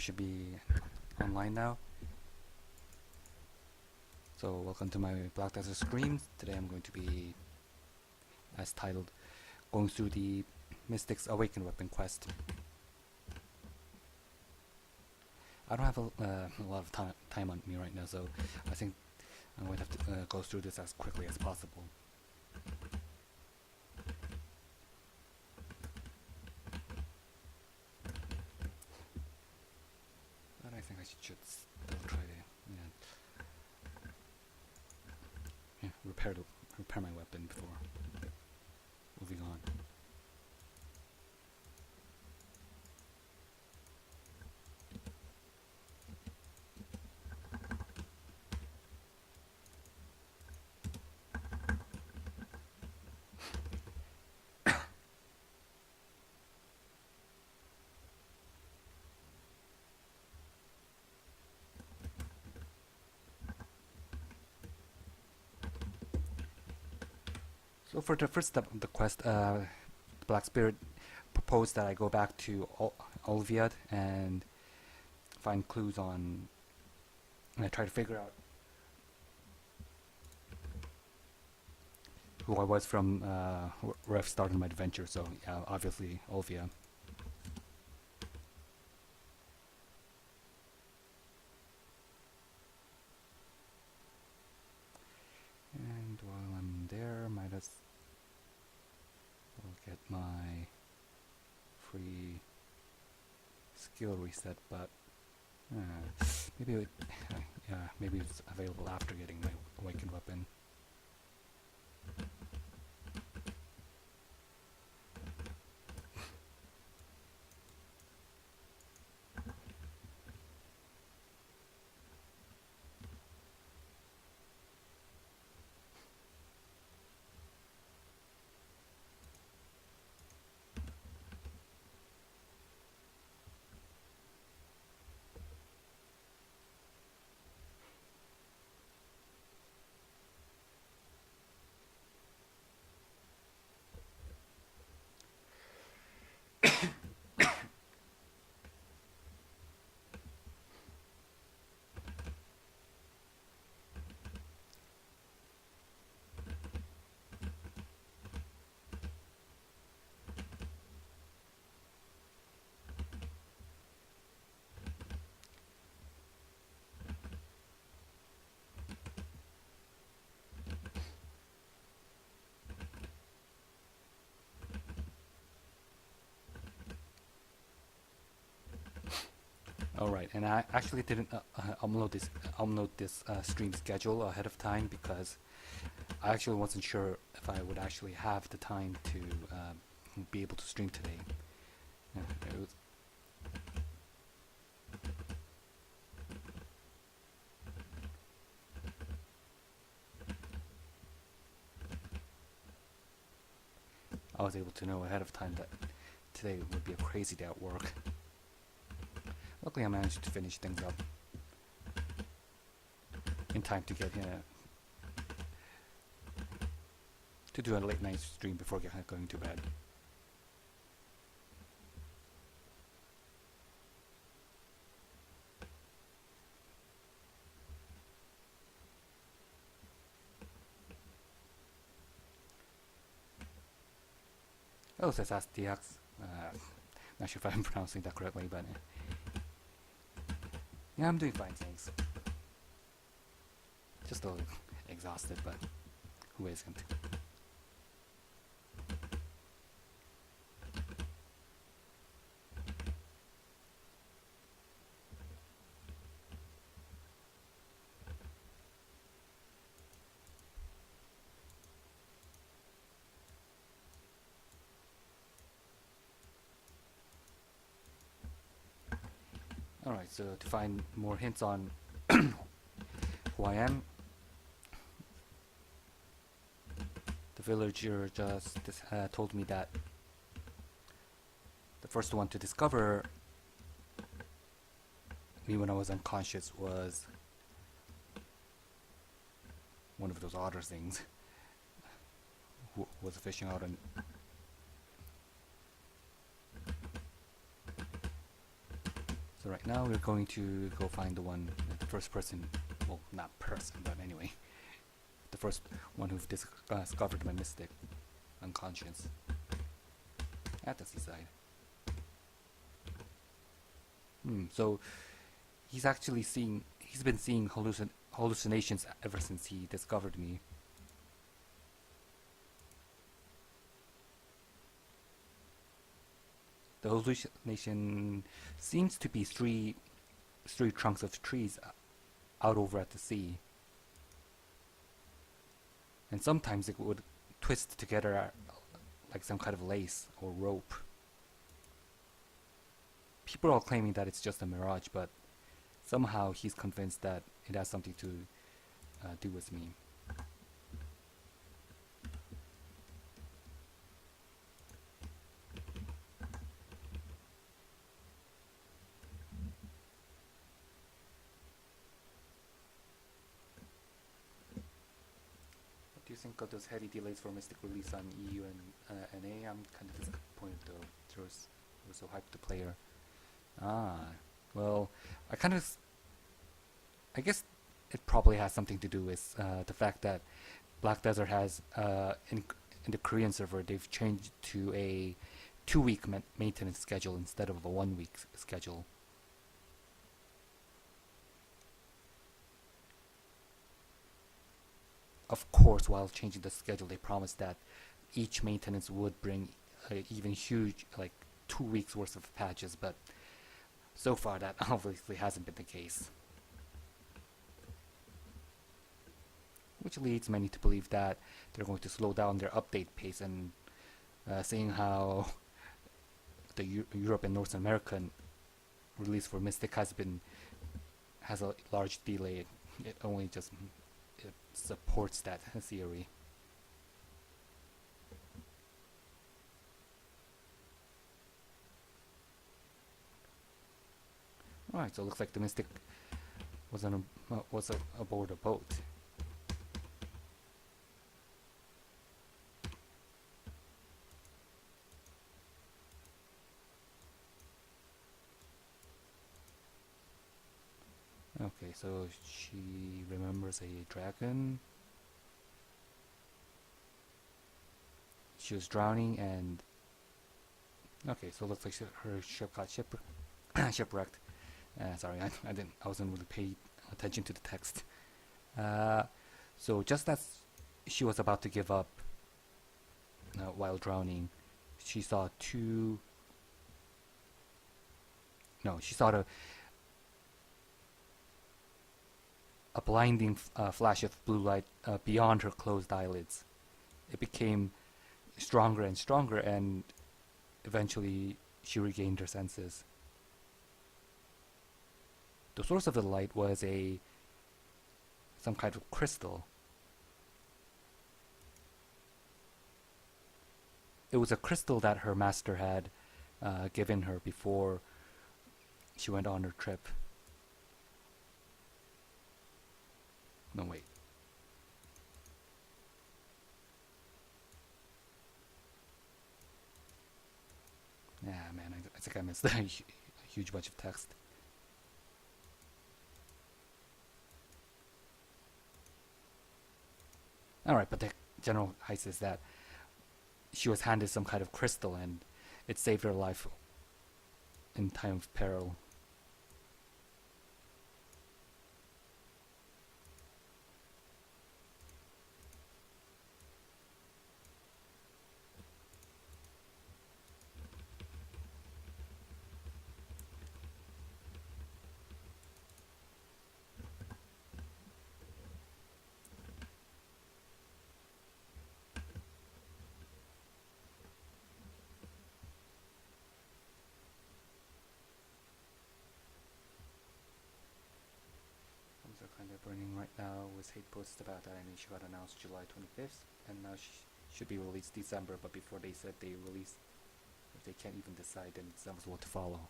should be online now. So welcome to my Black Desert stream. Today I'm going to be, as titled, going through the Mystic's Awakened Weapon quest. I don't have a lot of time on me right now, so I think I'm going to have to go through this as quickly as possible. But I think I should still try to repair my weapon before moving on. So for the first step of the quest, Black Spirit proposed that I go back to Olviad and find clues on, and I try to figure out who I was from where I've started my adventure. So yeah, obviously Olvia. And while I'm there, might as well get my free skill reset, but maybe maybe it's available after getting my awakened weapon. Alright, and I actually didn't upload this stream schedule ahead of time because I actually wasn't sure if I would actually have the time to be able to stream today. I was able to know ahead of time that today would be a crazy day at work. Luckily I managed to finish things up in time to get to do a late night stream before going to bed. Oh, says AskDX. Not sure if I'm pronouncing that correctly, but yeah, I'm doing fine, thanks. Just a little exhausted, but who isn't? Alright, so to find more hints on who I am, the villager just told me that the first one to discover me when I was unconscious was one of those otter things who was fishing out on So right now we're going to go find the one, the first person, well, not person, but anyway, the first one who discovered my mystic unconscious at the seaside. So he's been seeing hallucinations ever since he discovered me. The hallucination seems to be three trunks of trees out over at the sea. And sometimes it would twist together like some kind of lace or rope. People are claiming that it's just a mirage, but somehow he's convinced that it has something to do with me. What do you think of those heavy delays for Mystic release on EU and NA? I'm kind of disappointed though. It was so hyped the player. Well, I guess it probably has something to do with the fact that Black Desert has, in the Korean server, they've changed to a 2-week maintenance schedule instead of a 1-week schedule. Of course, while changing the schedule, they promised that each maintenance would bring even huge, like 2 weeks worth of patches, but so far that obviously hasn't been the case. Which leads many to believe that they're going to slow down their update pace, and seeing how the Europe and North American release for Mystic has a large delay, it only just supports that theory. Alright, so it looks like the Mystic was aboard a boat. Okay, so she remembers a dragon. She was drowning, and okay, so it looks like her ship got shipwrecked. Sorry, I wasn't really paying attention to the text. So just as she was about to give up while drowning, she saw a blinding flash of blue light beyond her closed eyelids. It became stronger and stronger, and eventually she regained her senses. The source of the light was some kind of crystal. It was a crystal that her master had given her before she went on her trip. No, wait. Yeah, man, I think I missed a huge bunch of text. Alright, but the general heist is that she was handed some kind of crystal, and it saved her life in time of peril. Kind of burning right now with hate posts about that animation got announced July 25th, and now should be released December, but before they said they released, if they can't even decide, then it's almost what to follow.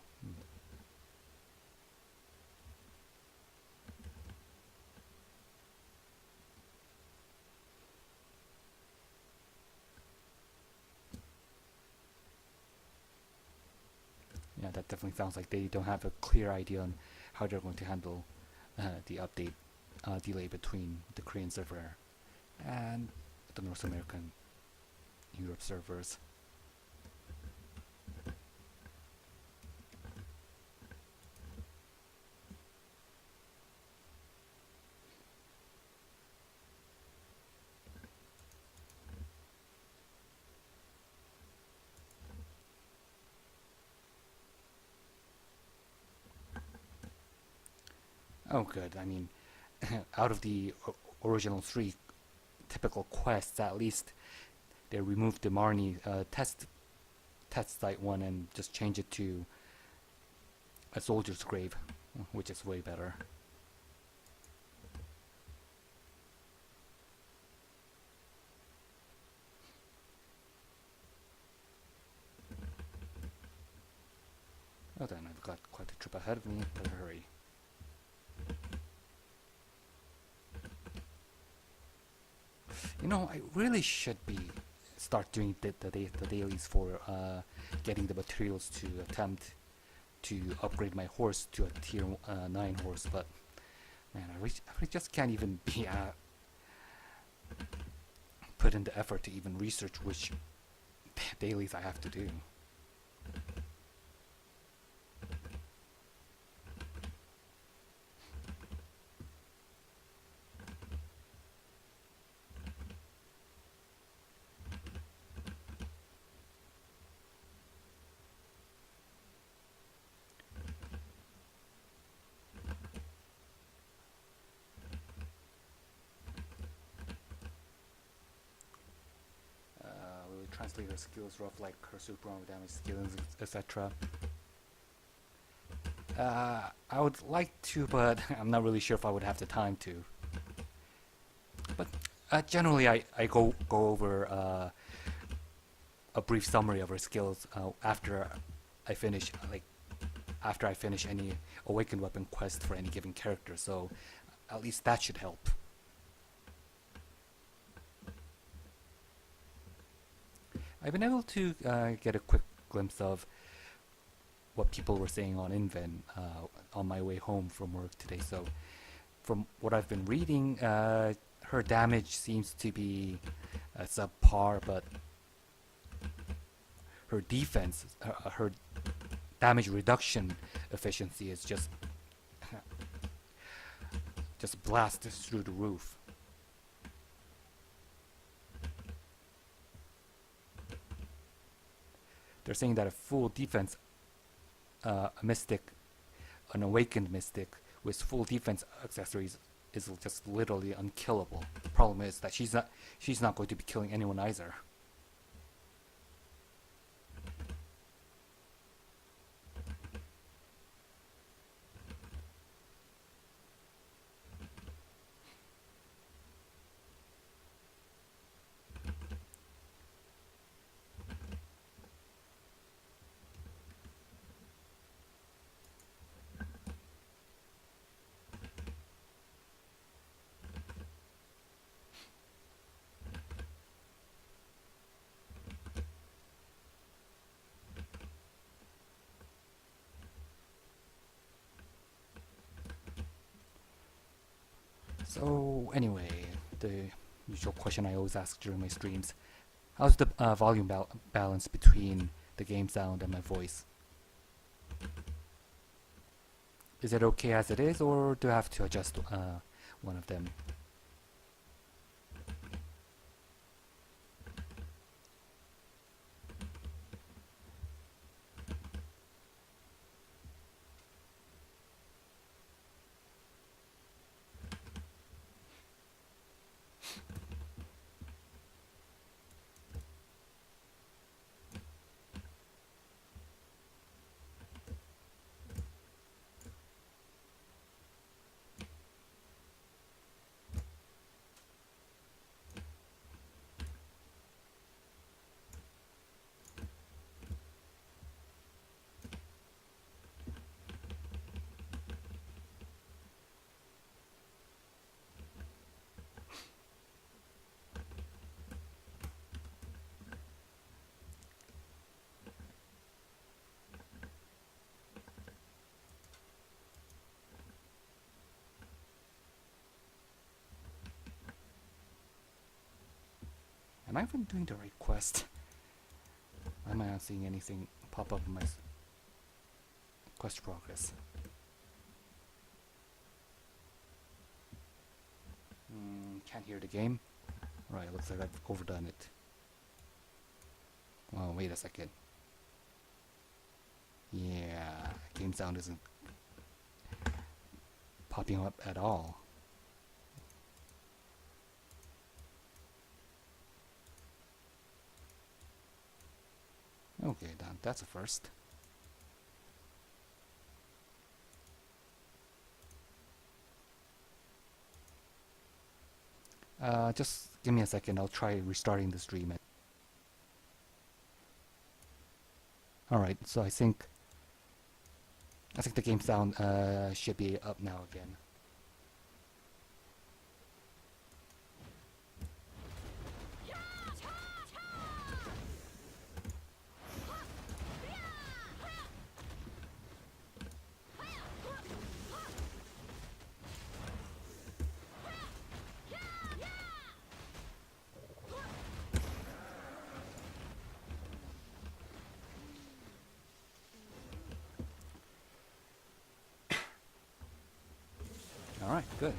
yeah, that definitely sounds like they don't have a clear idea on how they're going to handle the update delay between the Korean server and the North American Europe servers. Oh, good. I mean, out of the original 3 typical quests, at least they removed the Marnie test site one and just change it to a soldier's grave, which is way better. Oh, then I've got quite a trip ahead of me. Better hurry. You know, I really should start doing the dailies for getting the materials to attempt to upgrade my horse to a tier 9 horse, but man, I just can't even be put in the effort to even research which dailies I have to do. Translate her skills rough like her super armor damage skills, etc. I would like to, but I'm not really sure if I would have the time to. But generally, I go over a brief summary of her skills after I finish any awakened weapon quest for any given character. So at least that should help. I've been able to get a quick glimpse of what people were saying on Inven on my way home from work today. So from what I've been reading, her damage seems to be subpar, but her defense, her damage reduction efficiency is just blasted through the roof. They're saying that a full defense an awakened mystic with full defense accessories is just literally unkillable. The problem is that she's not going to be killing anyone either. So anyway, the usual question I always ask during my streams: how's the volume balance between the game sound and my voice? Is it okay as it is, or do I have to adjust one of them? Am I even doing the right quest? Am I not seeing anything pop up in my quest progress? Can't hear the game. Right, looks like I've overdone it. Oh, wait a second. Yeah, game sound isn't popping up at all. Okay, that's a first. Just give me a second, I'll try restarting the stream. Alright, so I think the game sound should be up now again. Alright, good.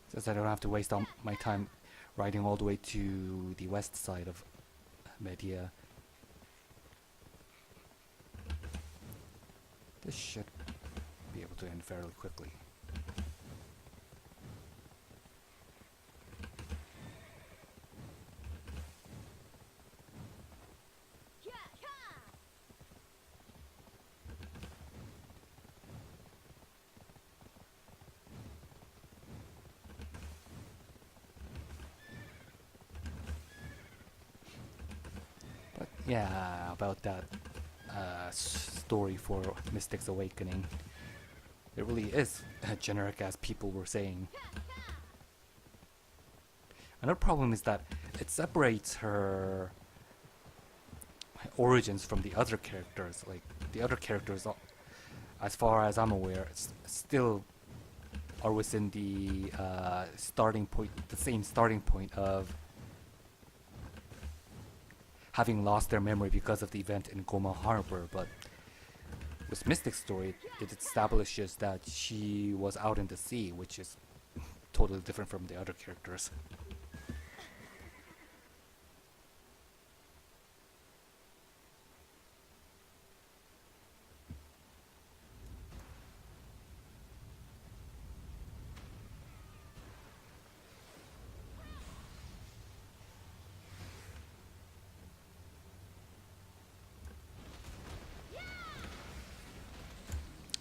Since I don't have to waste all my time riding all the way to the west side of Media. This should be able to end fairly quickly. But yeah, about that story for Mystic's Awakening. It really is generic as people were saying. Another problem is that it separates her origins from the other characters. Like, the other characters, as far as I'm aware, still are within the starting point, the same starting point of having lost their memory because of the event in Goma Harbor, but with Mystic's story, it establishes that she was out in the sea, which is totally different from the other characters.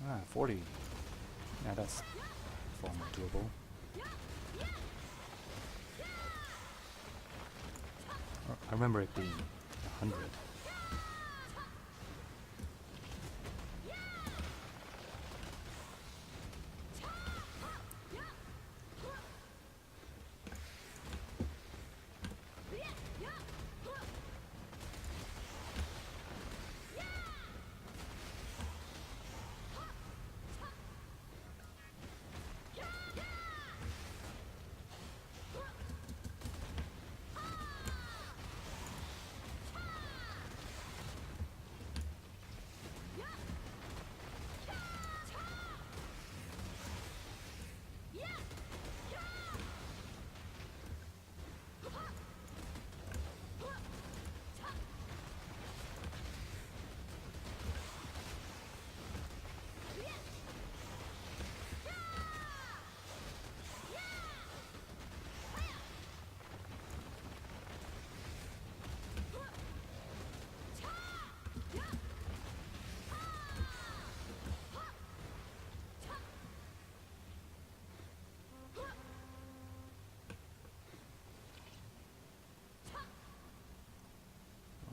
Ah, 40. Yeah, that's far more doable. I remember it being 100.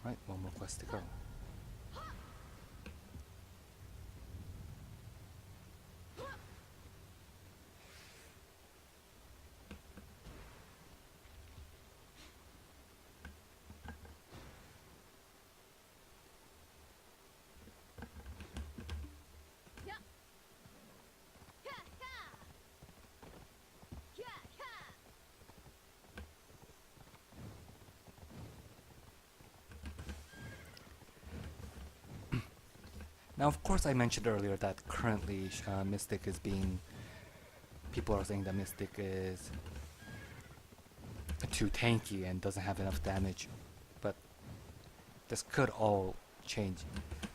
Alright, one more quest to go. Now, of course, I mentioned earlier that currently Mystic is being... People are saying that Mystic is too tanky and doesn't have enough damage. But this could all change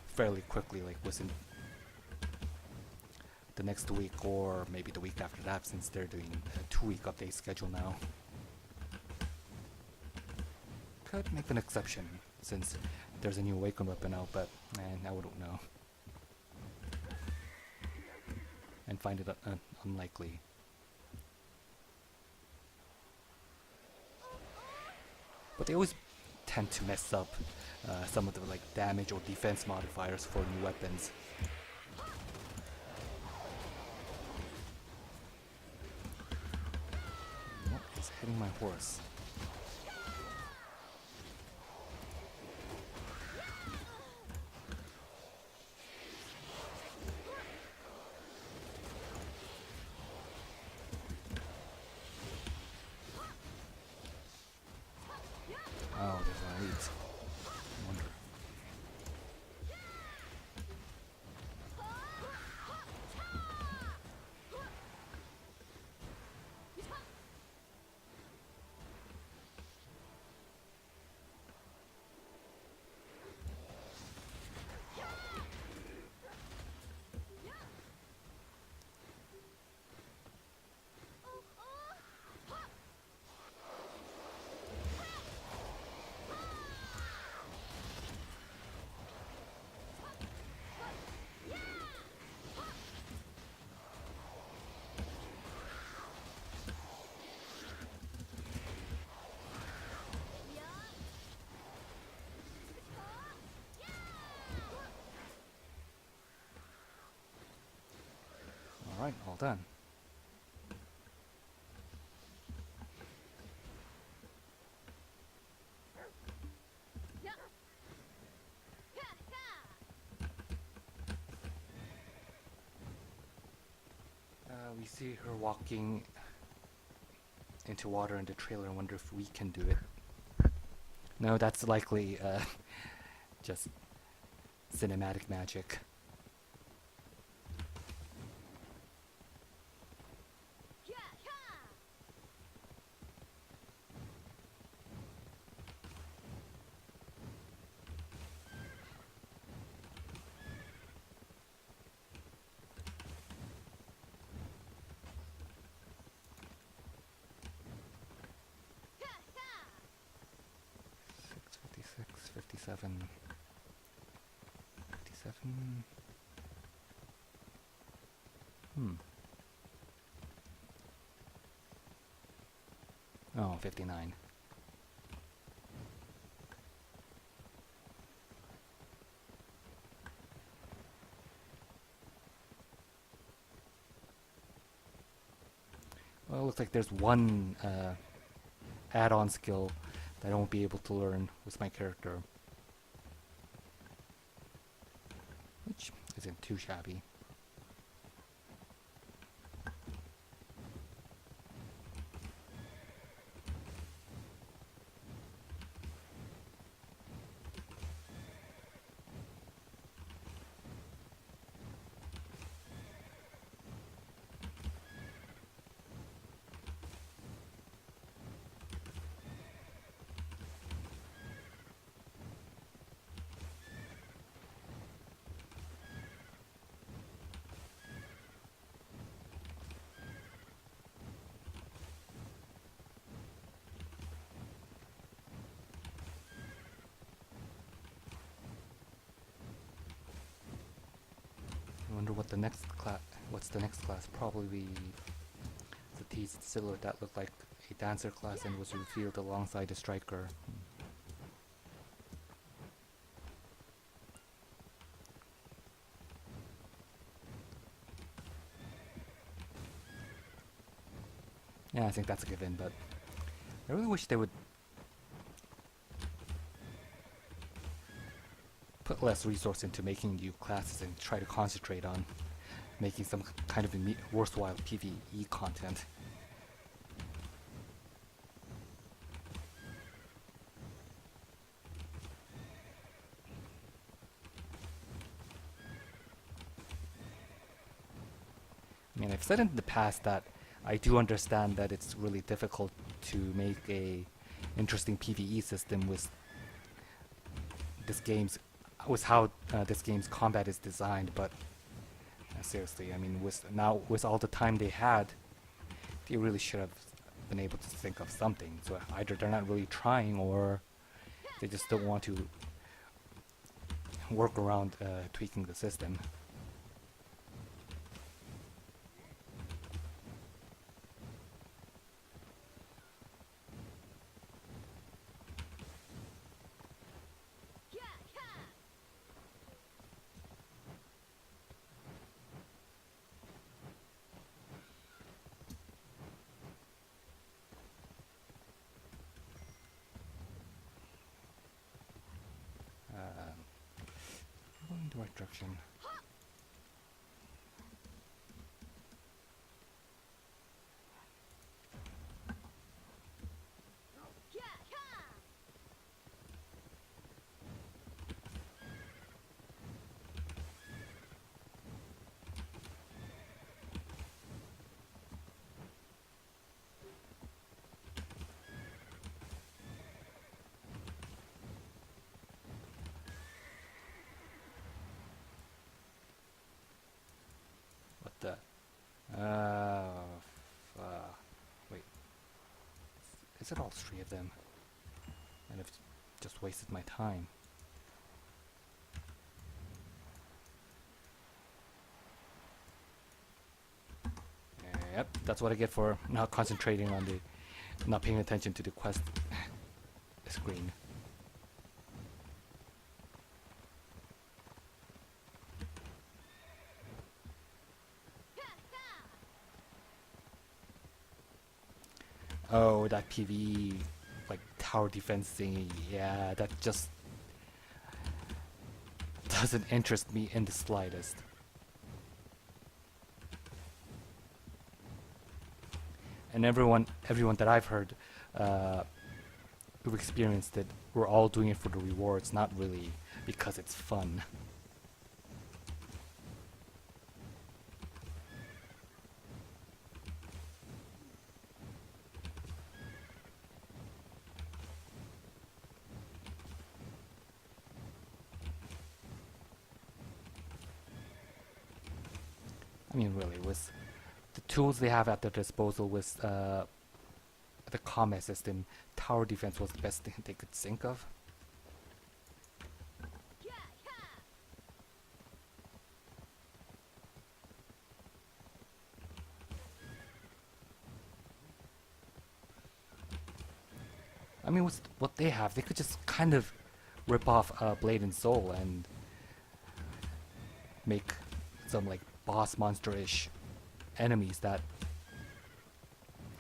fairly quickly, like within the next week or maybe the week after that, since they're doing a 2-week update schedule now. Could make an exception since there's a new Awaken weapon out, but I wouldn't know. And find it unlikely. But they always tend to mess up some of the like damage or defense modifiers for new weapons. What is hitting my horse? Oh, there's an elite. I wonder. Alright, all done. We see her walking into water in the trailer and wonder if we can do it. No, that's likely just cinematic magic. Six, 57, 57. Oh, 59. Well, it looks like there's one add-on skill that I won't be able to learn with my character, which isn't too shabby. I wonder what the next class. What's the next class? Probably the teased silhouette that looked like a dancer class and was revealed alongside a striker. Yeah, I think that's a given, but I really wish they would put less resource into making new classes and try to concentrate on making some kind of worthwhile PvE content. I mean, I've said in the past that I do understand that it's really difficult to make a interesting PvE system with this game's with how this game's combat is designed, but seriously, I mean, with all the time they had, they really should have been able to think of something. So either they're not really trying, or they just don't want to work around tweaking the system. Going in the right direction. What the? Wait. Is it all three of them? And I've just wasted my time. Yep, that's what I get for not concentrating on not paying attention to the quest screen. Oh, that PvE, like, tower defense thingy, yeah, that just doesn't interest me in the slightest. And everyone that I've heard who've experienced it, we're all doing it for the rewards, not really because it's fun. I mean, really, with the tools they have at their disposal, with the combat system, tower defense was the best thing they could think of. I mean, with what they have, they could just kind of rip off Blade and Soul and make some, like, boss monster-ish enemies that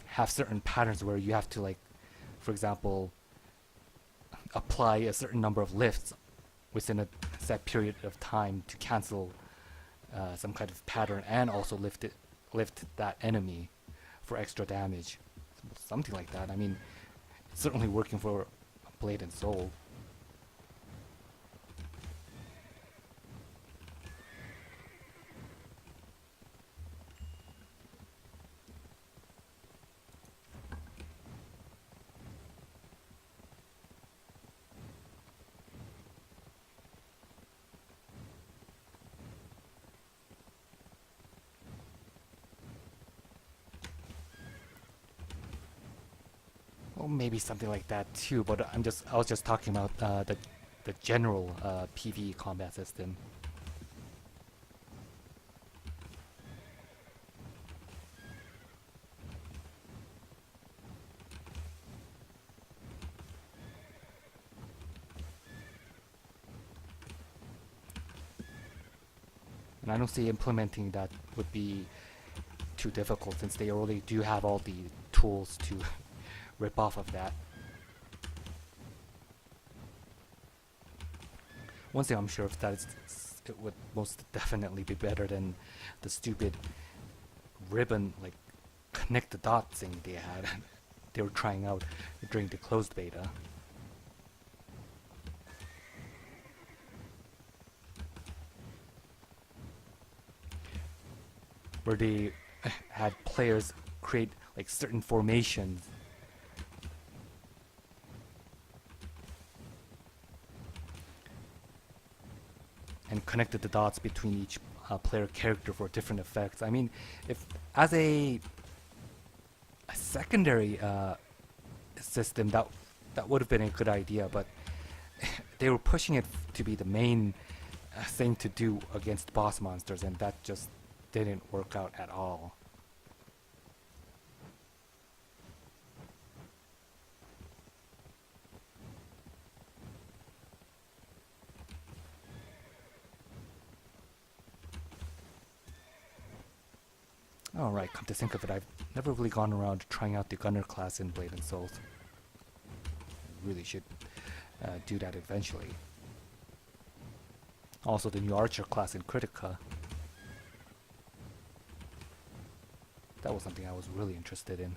have certain patterns where you have to, like, for example, apply a certain number of lifts within a set period of time to cancel some kind of pattern, and also lift that enemy for extra damage. Something like that. I mean, it's certainly working for Blade and Soul. Well, maybe something like that too, but I was just talking about the general PvE combat system. And I don't see implementing that would be too difficult, since they already do have all the tools to rip off of that. One thing I'm sure of that is it would most definitely be better than the stupid ribbon, like, connect the dot thing they had. They were trying out during the closed beta. Where they had players create like certain formations and connected the dots between each player character for different effects. I mean, if as a secondary system, that would have been a good idea, but they were pushing it to be the main thing to do against boss monsters, and that just didn't work out at all. Alright, come to think of it, I've never really gone around trying out the Gunner class in Blade and Souls. I really should do that eventually. Also the new Archer class in Critica. That was something I was really interested in.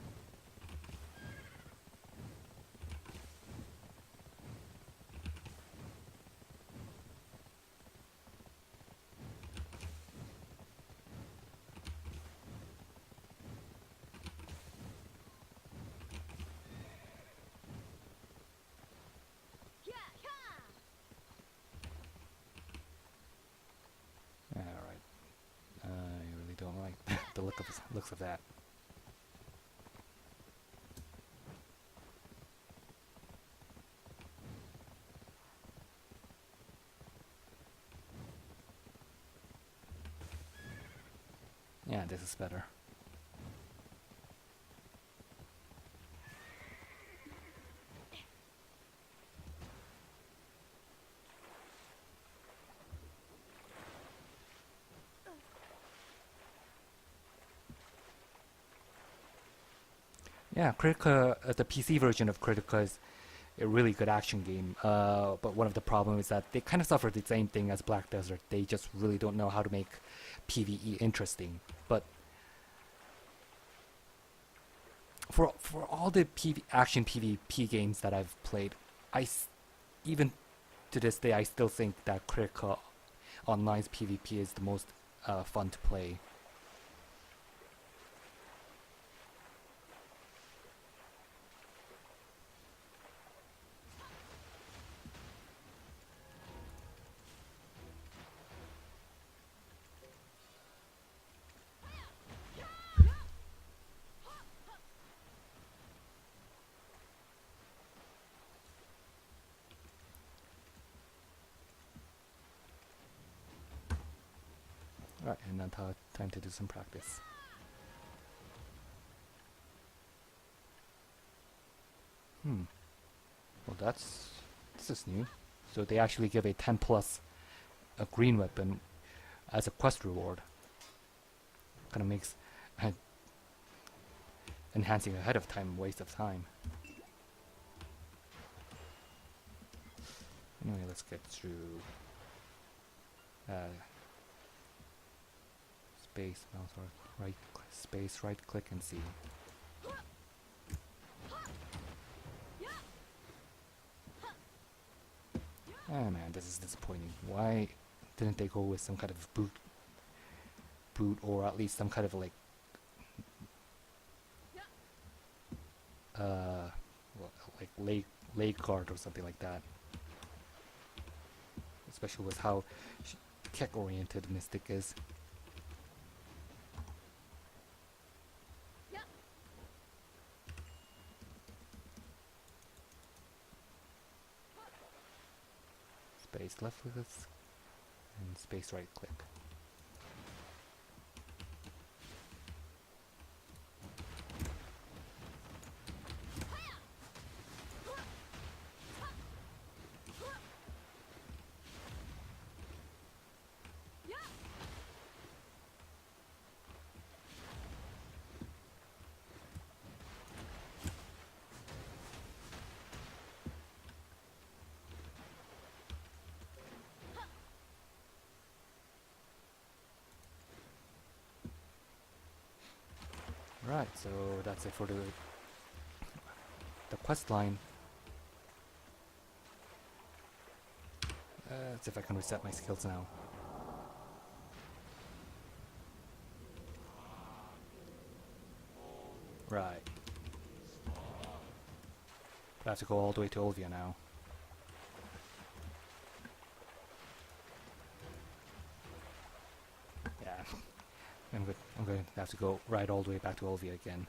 The looks of that. Yeah, this is better. Yeah, Critica, the PC version of Critica is a really good action game, but one of the problems is that they kind of suffer the same thing as Black Desert. They just really don't know how to make PvE interesting. But for all the action PvP games that I've played, even to this day, I still think that Critica Online's PvP is the most fun to play. Alright, and now time to do some practice. Well, this is new. So they actually give a 10 plus a green weapon as a quest reward. Kind of makes enhancing ahead of time a waste of time. Anyway, let's get through space, mouse, or right click and see. Oh man, this is disappointing. Why didn't they go with some kind of boot, or at least some kind of like leg guard or something like that? Especially with how kick oriented Mystic is. Space left click and space right click. Right, so that's it for the quest line. Let's see if I can reset my skills now. Right. I have to go all the way to Olvia now. Yeah. I'm going to have to go right all the way back to Olvia again.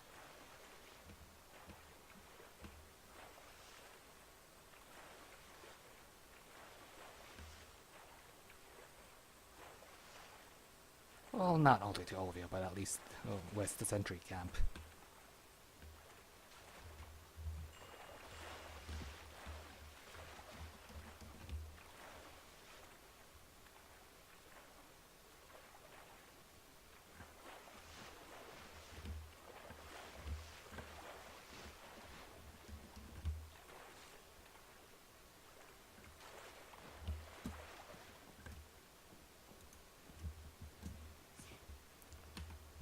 Well, not all the way to Olvia, but at least west the sentry camp.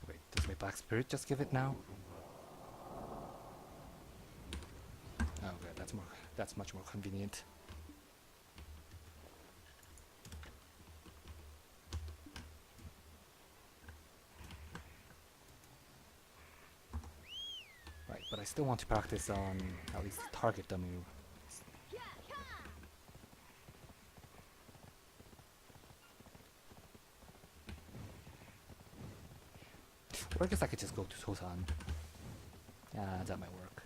Wait, does my Black Spirit just give it now? Oh, good. That's much more convenient. Right, but I still want to practice on at least target dummy. Or I guess I could just go to Tosan. Yeah, that might work.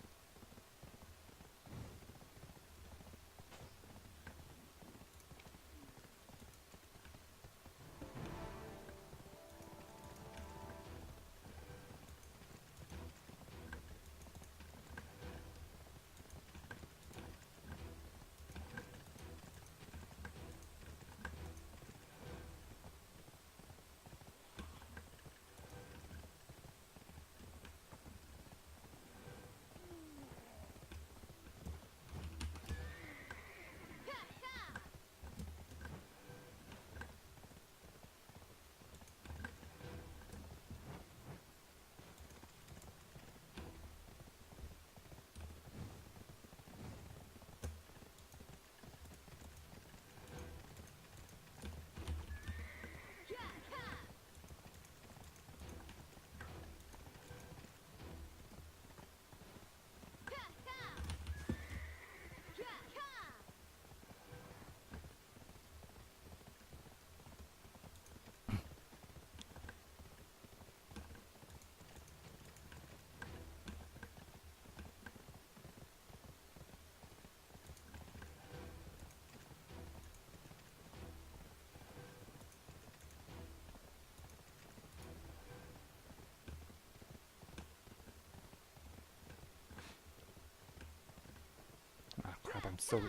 Ah, crap, I'm so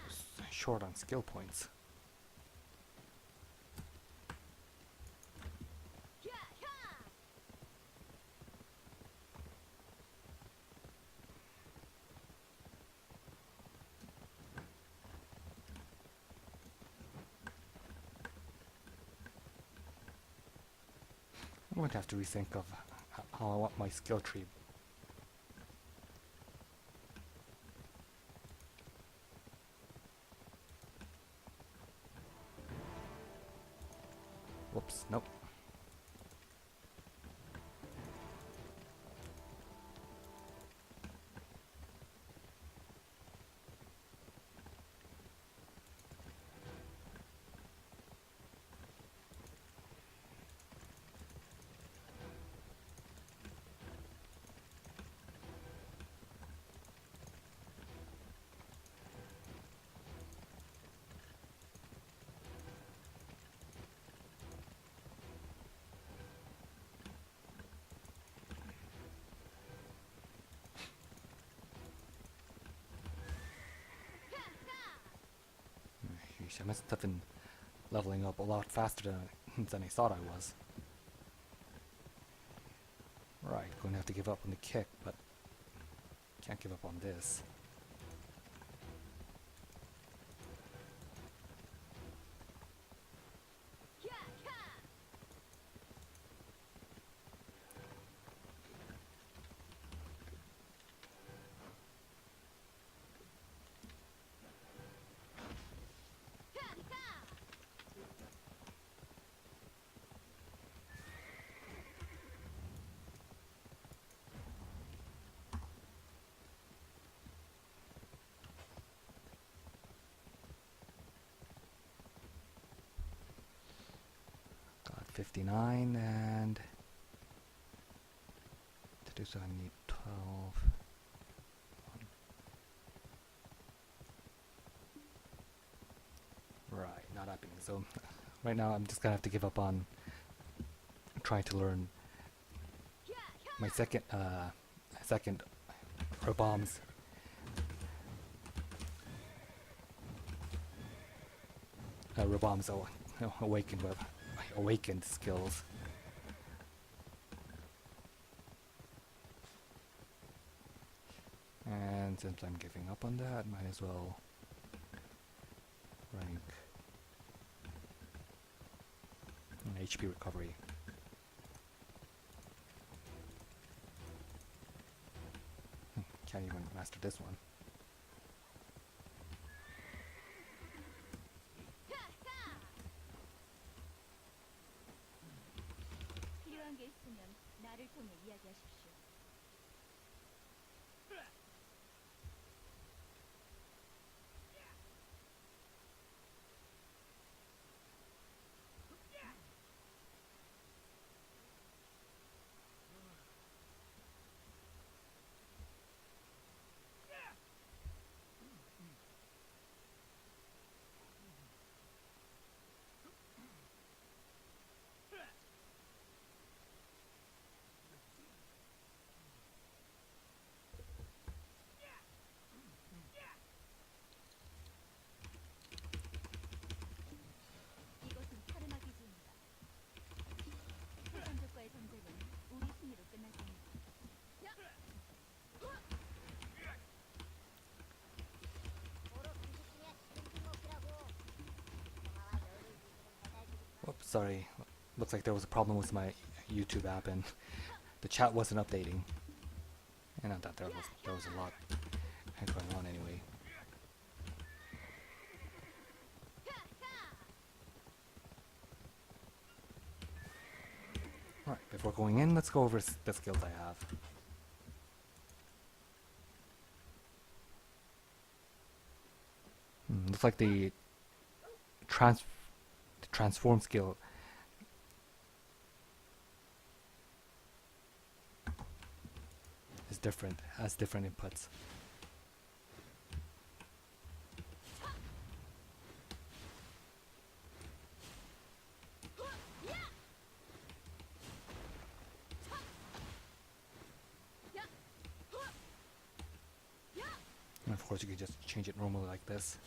short on skill points. I'm going to have to rethink of how I want my skill tree. Whoops, nope. Yeesh, I must have been leveling up a lot faster than I thought I was. Right, going to have to give up on the kick, but can't give up on this. 59, and to do so I need 12. Right, not happening. So right now I'm just gonna have to give up on trying to learn my second bombs. Rabam's awakened skills. And since I'm giving up on that, might as well rank HP recovery. Can't even master this one. 필요한 게 있으면 나를 통해 이야기하십시오. 이것은 파르마 기지입니다. 세상적과의 전쟁은 우리 승리로 끝날 겁니다. Oops, sorry. Looks like there was a problem with my YouTube app and the chat wasn't updating. And I thought there was a lot going on anyway. Alright, before going in, let's go over the skills I have. Looks like the transform skill is different, has different inputs. And of course you can just change it normally like this.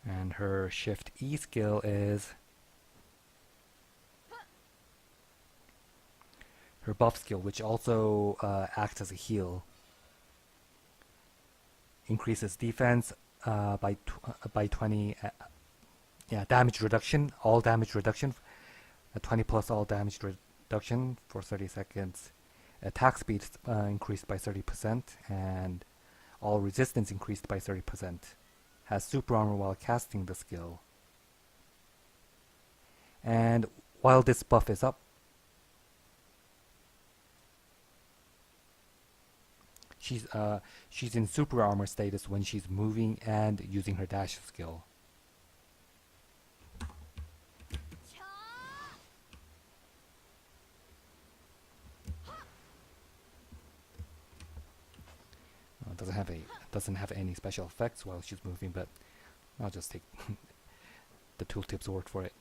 And her Shift E skill is her buff skill, which also acts as a heal. Increases defense by 20. Damage reduction, all damage reduction, 20 plus all damage reduction for 30 seconds. Attack speed increased by 30%, and all resistance increased by 30%. Has super armor while casting the skill. And while this buff is up, she's in super armor status when she's moving and using her dash skill. Doesn't have any special effects while she's moving, but I'll just take the tooltip's word for it.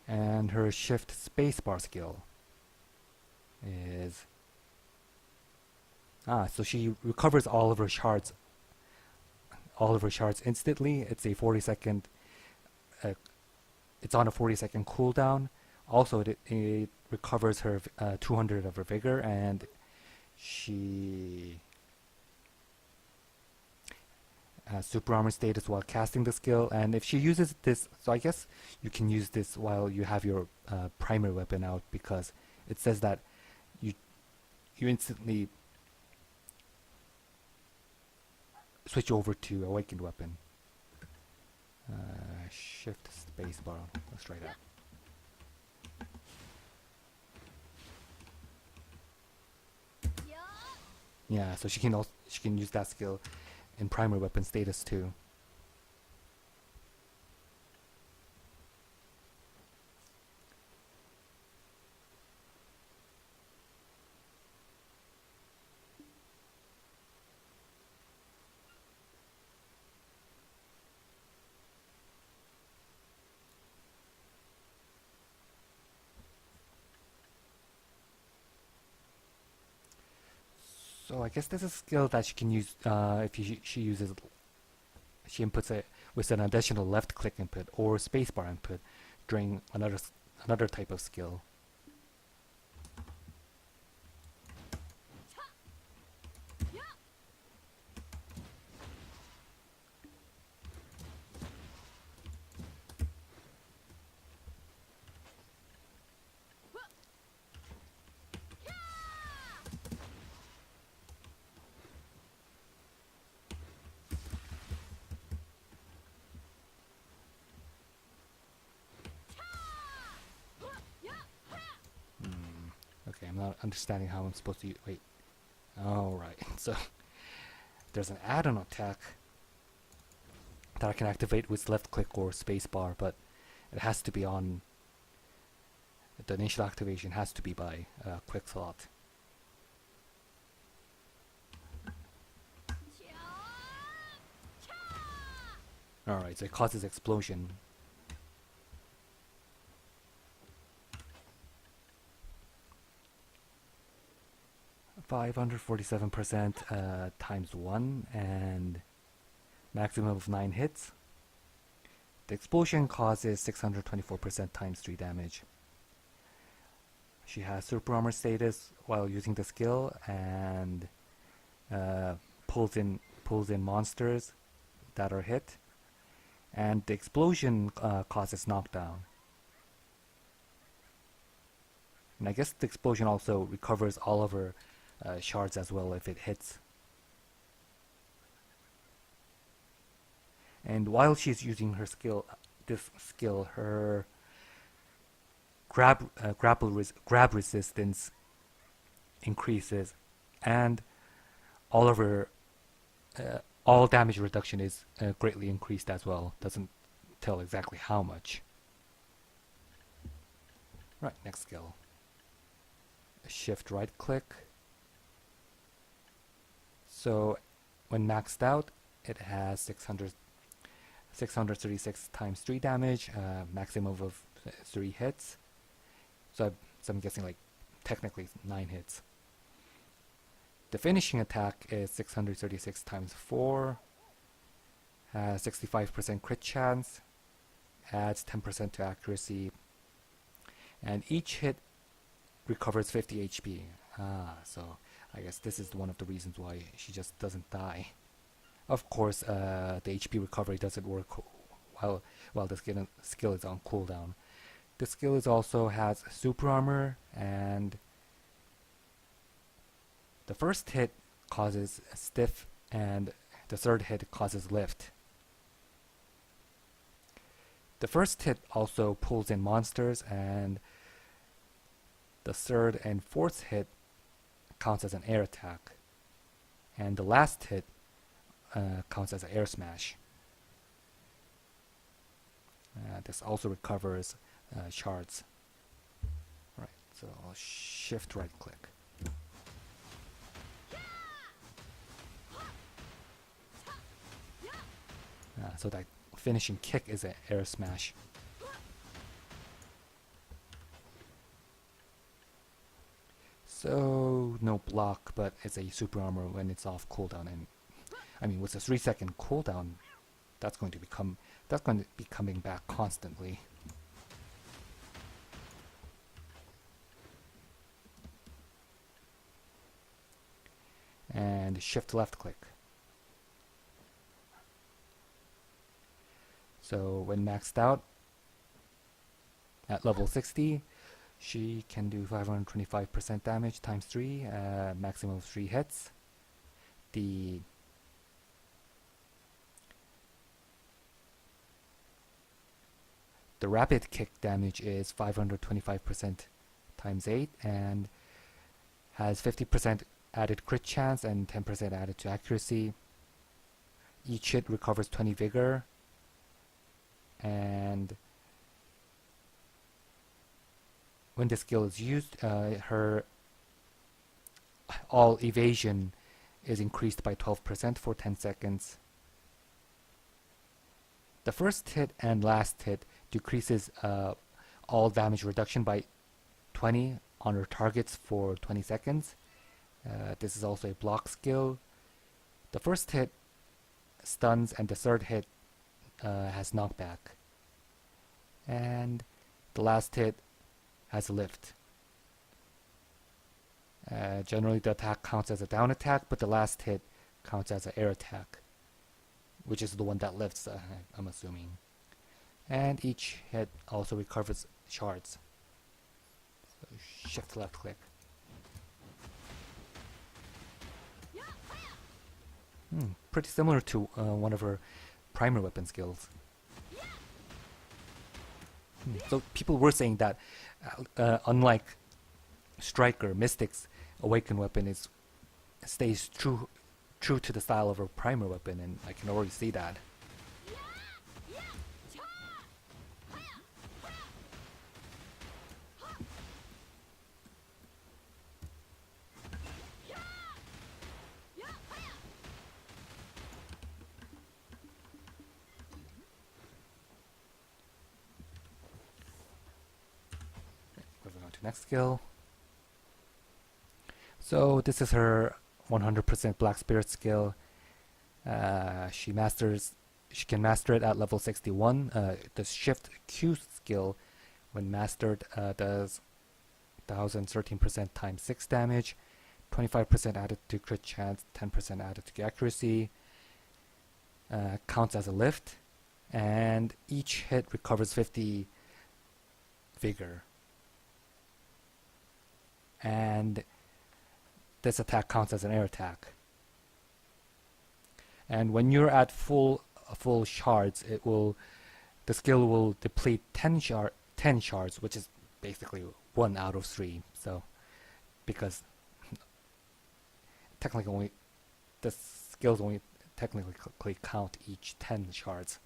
And her Shift spacebar skill is so she recovers all of her shards instantly. It's a 40-second it's on a 40-second cooldown. Also it recovers her 200 of her vigor, and she has super armor status while casting the skill. And if she uses this, so I guess you can use this while you have your primary weapon out, because it says that you instantly switch over to awakened weapon. Shift spacebar. Let's try that. Yeah, so she can use that skill, in primary weapon status too. So I guess this is a skill that she can use if she inputs it with an additional left click input or spacebar input during another type of skill. Okay, I'm not understanding how I'm supposed to wait. Alright, so there's an add-on attack that I can activate with left click or spacebar, but it has to be on, the initial activation has to be by quick slot. Alright, so it causes explosion. (547% times 1 and maximum of 9 hits. The explosion causes 624% times 3 damage. She has super armor status while using the skill and pulls in monsters that are hit, and the explosion causes knockdown. And I guess the explosion also recovers all of her shards as well if it hits. And while she's using her skill, her grab resistance increases, and all of her all damage reduction is greatly increased as well. Doesn't tell exactly how much. Right, next skill. Shift right click. So when maxed out, it has 636 times 3 damage, maximum of 3 hits. So I'm guessing like technically 9 hits. The finishing attack is 636 times 4, has 65% crit chance, adds 10% to accuracy, and each hit recovers 50 HP. So I guess this is one of the reasons why she just doesn't die. Of course, the HP recovery doesn't work while the skill is on cooldown. The skill also has super armor, and the first hit causes stiff, and the third hit causes lift. The first hit also pulls in monsters, and the third and fourth hit counts as an air attack, and the last hit counts as an air smash. This also recovers shards. Right, so I'll shift right click. So that finishing kick is an air smash. So no block, but it's a super armor when it's off cooldown, and I mean with a 3-second cooldown, that's going to be coming back constantly. And shift left click. So when maxed out at level 60, she can do 525% damage times 3, maximum of 3 hits. The rapid kick damage is 525% times 8 and has 50% added crit chance and 10% added to accuracy. each hit recovers 20 vigor, and when the skill is used, her all evasion is increased by 12% for 10 seconds. The first hit and last hit decreases all damage reduction by 20 on her targets for 20 seconds. This is also a block skill. The first hit stuns and the third hit has knockback. And the last hit has a lift. Generally the attack counts as a down attack, but the last hit counts as an air attack, which is the one that lifts, I'm assuming. And each hit also recovers shards. So shift left click. Pretty similar to one of her primer weapon skills. So people were saying that unlike Striker, Mystic's awakened weapon stays true to the style of her primer weapon, and I can already see that. Moving on to next skill. So this is her 100% Black Spirit skill. She can master it at level 61. The Shift Q skill, when mastered, does 1013% times 6 damage, 25% added to crit chance, 10% added to accuracy. Counts as a lift, and each hit recovers 50 vigor. And this attack counts as an air attack. And when you're at full shards, the skill will deplete 10 shards, which is basically 1 out of 3. So, because technically the skills only technically count each 10 shards,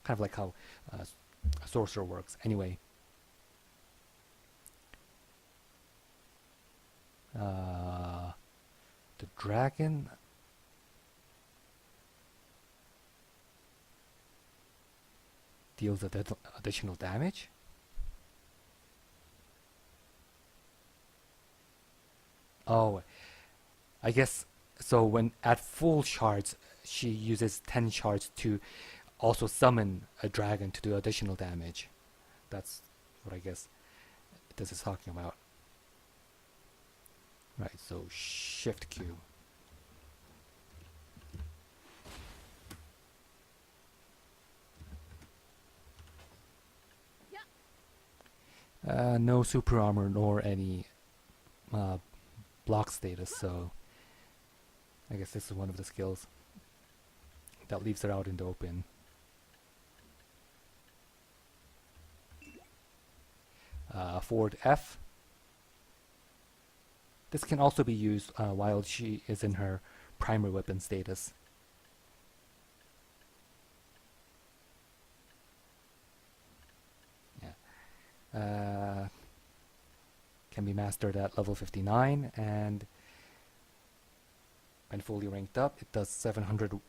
kind of like how a sorcerer works. Anyway. The dragon deals additional damage. Oh, I guess so. When at full shards, she uses 10 shards to also summon a dragon to do additional damage. That's what I guess this is talking about. Right, so Shift Q. No super armor nor any block status, so I guess this is one of the skills that leaves her out in the open. Forward F. This can also be used while she is in her primary weapon status. Yeah. Can be mastered at level 59, and when fully ranked up, it does 701%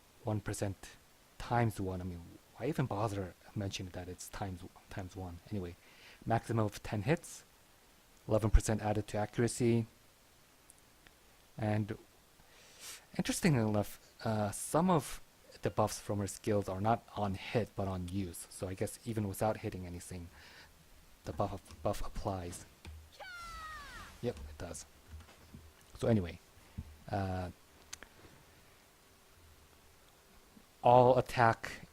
times 1. I mean, why even bother mentioning that it's times 1? Anyway, maximum of 10 hits, 11% added to accuracy. And interestingly enough, some of the buffs from her skills are not on hit but on use. So I guess even without hitting anything, the buff applies. Yep, it does. So anyway, all attack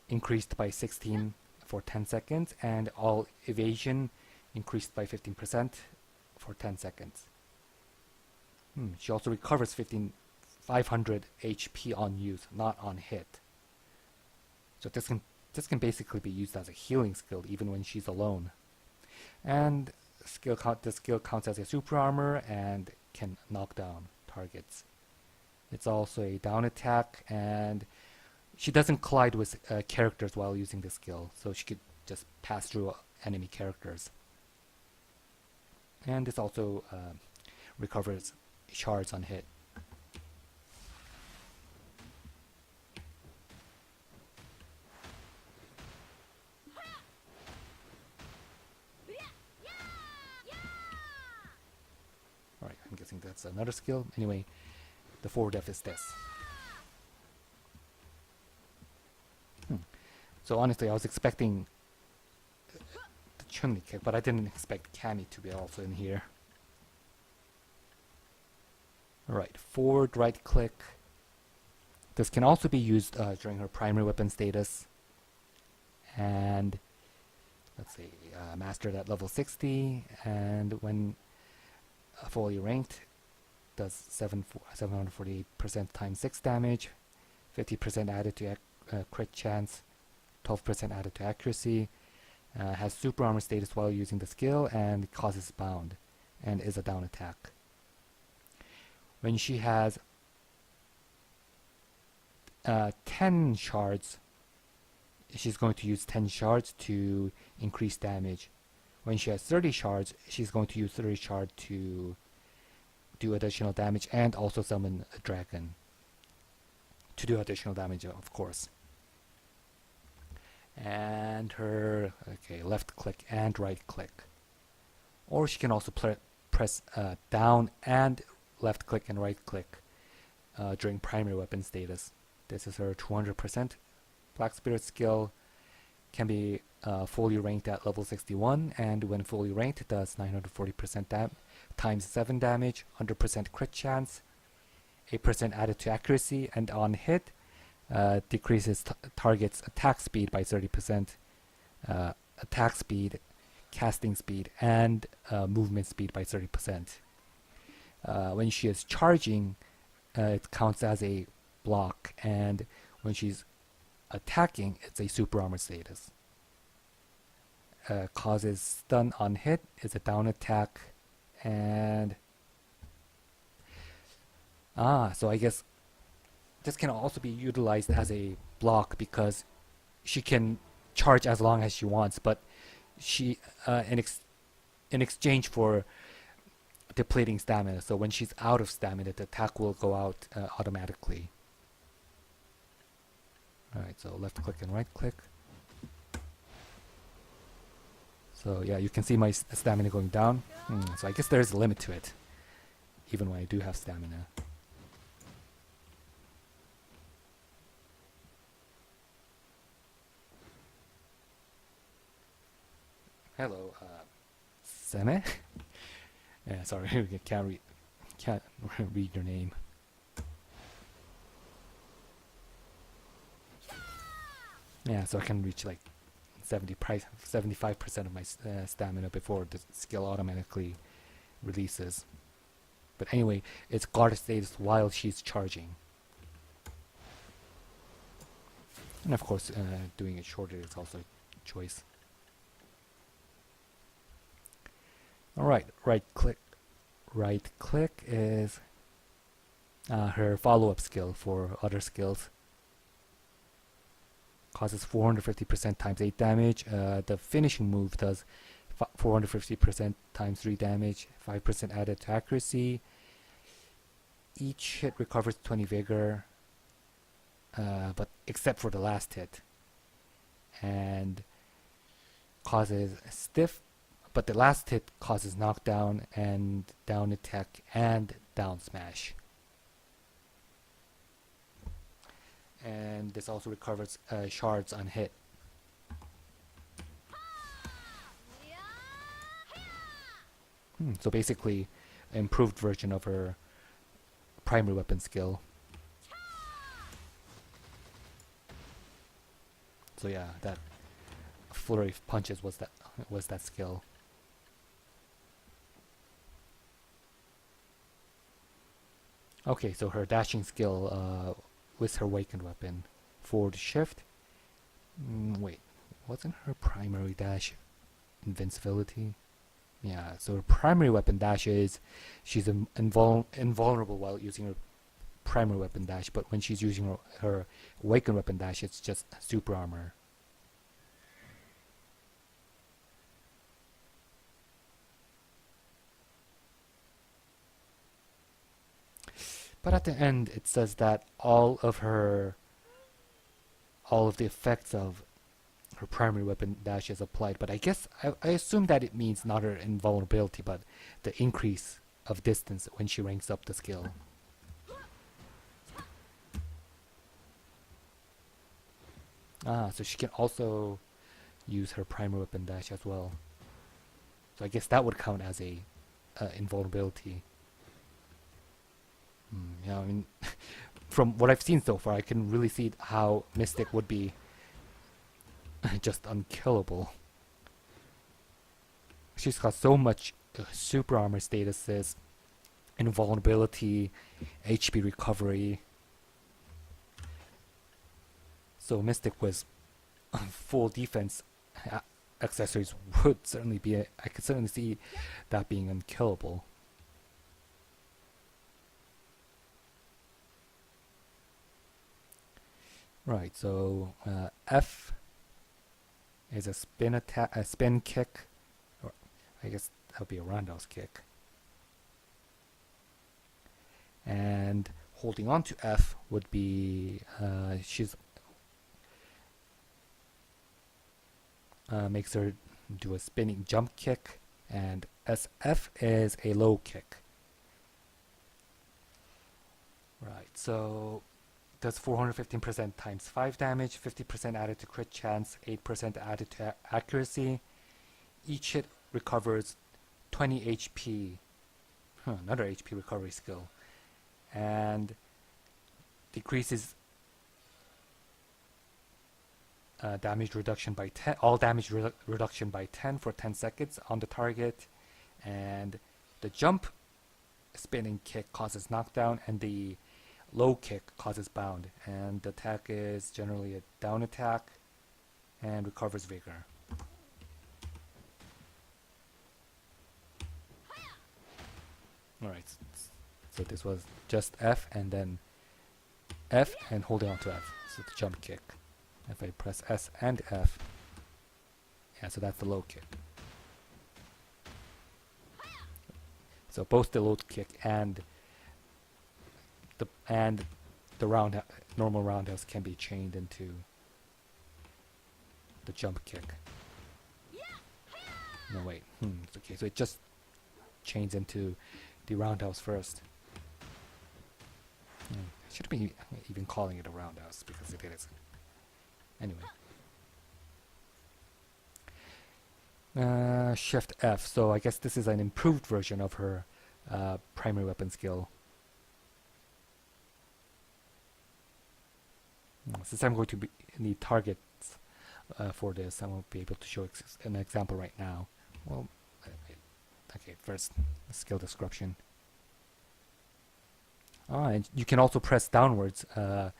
increased by 16 for 10 seconds, and all evasion increased by 15% for 10 seconds. She also recovers 500 HP on use, not on hit. So this can basically be used as a healing skill even when she's alone. And the skill counts as a super armor and can knock down targets. It's also a down attack, and she doesn't collide with characters while using the skill, so she could just pass through enemy characters. And this also recovers shards on hit. Alright, I'm guessing that's another skill. Anyway, the forward F is this. So honestly, I was expecting the Chun-Li kick, but I didn't expect Cammy to be also in here. Alright, forward right click. This can also be used during her primary weapon status. And let's see, mastered at level 60, and when fully ranked, does 748% times 6 damage, 50% added to crit chance, 12% added to accuracy, has super armor status while using the skill, and causes bound, and is a down attack. When she has 10 shards, she's going to use 10 shards to increase damage. When she has 30 shards, she's going to use 30 shards to do additional damage and also summon a dragon to do additional damage, of course. And her left click and right click, or she can also press down and left click and right click during primary weapon status. This is her 200% Black Spirit skill. Can be fully ranked at level 61, and when fully ranked, it does 940% times 7 damage, 100% crit chance, 8% added to accuracy, and on hit, decreases target's attack speed by 30%, attack speed, casting speed, and movement speed by 30%. When she is charging, it counts as a block, and when she's attacking, it's a super armor status. Causes stun on hit, is a down attack, and so I guess this can also be utilized as a block because she can charge as long as she wants, but she in exchange for depleting stamina, so when she's out of stamina, the attack will go out automatically. Alright, so left click and right click. So yeah, you can see my stamina going down. So I guess there's a limit to it, even when I do have stamina. Hello, Seme? Yeah, sorry, can't read your name. Yeah, so I can reach like 75% of my stamina before the skill automatically releases. But anyway, it's guard status while she's charging. And of course, doing it shorter is also a choice. Alright, right click is her follow-up skill for other skills. Causes 450% times 8 damage. The finishing move does 450% times 3 damage, 5% added to accuracy. Each hit recovers 20 vigor, but except for the last hit. And causes stiff, but the last hit causes knockdown and down attack and down smash. And this also recovers shards on hit. So basically, an improved version of her primary weapon skill. So yeah, that flurry of punches was that skill. Okay, so her dashing skill with her awakened weapon, forward shift. Wait, wasn't her primary dash invincibility? Yeah, so her primary weapon dash is she's invulnerable while using her primary weapon dash, but when she's using her awakened weapon dash, it's just super armor. But at the end, it says that all of the effects of her primary weapon dash is applied. But I guess I assume that it means not her invulnerability, but the increase of distance when she ranks up the skill. So she can also use her primary weapon dash as well. So I guess that would count as a invulnerability. Yeah, I mean, from what I've seen so far, I can really see how Mystic would be just unkillable. She's got so much super armor statuses, invulnerability, HP recovery. So Mystic with full defense accessories would certainly be I could certainly see that being unkillable. Right, so F is a spin attack, a spin kick, or I guess that would be a roundhouse kick. And holding on to F would be she's makes her do a spinning jump kick, and SF is a low kick. Right, so does 415% times 5 damage, 50% added to crit chance, 8% added to accuracy. Each hit recovers 20 HP. Another HP recovery skill. And decreases damage reduction by 10, all damage reduction by 10 for 10 seconds on the target. And the jump spinning kick causes knockdown, and the low kick causes bound, and the attack is generally a down attack and recovers vigor. Alright, so this was just F and then F and holding on to F, so the jump kick. If I press S and F, yeah, so that's the low kick. So both the low kick and the normal roundhouse can be chained into the jump kick. No, wait. It's okay. So it just chains into the roundhouse first. I shouldn't be even calling it a roundhouse because it isn't. Anyway. Shift F. So I guess this is an improved version of her primary weapon skill. Since I'm going to need targets for this, I won't be able to show an example right now. Well, okay, first, skill description. And you can also press downwards to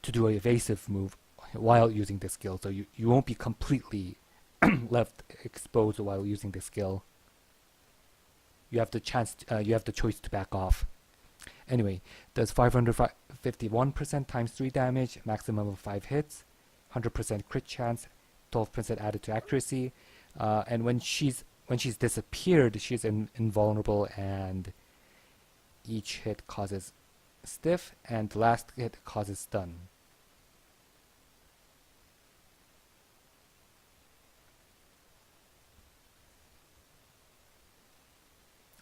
do an evasive move while using this skill, so you won't be completely left exposed while using this skill. You have the choice to back off. Anyway, does 551% times 3 damage, maximum of 5 hits, 100% crit chance, 12% added to accuracy, and when she's disappeared, she's invulnerable, and each hit causes stiff, and the last hit causes stun.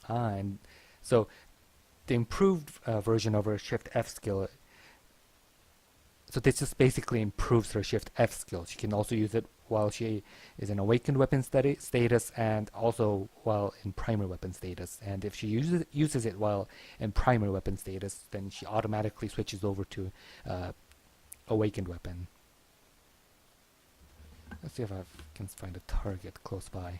And so the improved version of her Shift F skill, so this just basically improves her Shift F skill. She can also use it while she is in awakened weapon status, and also while in primary weapon status. And if she uses it while in primary weapon status, then she automatically switches over to awakened weapon. Let's see if I can find a target close by.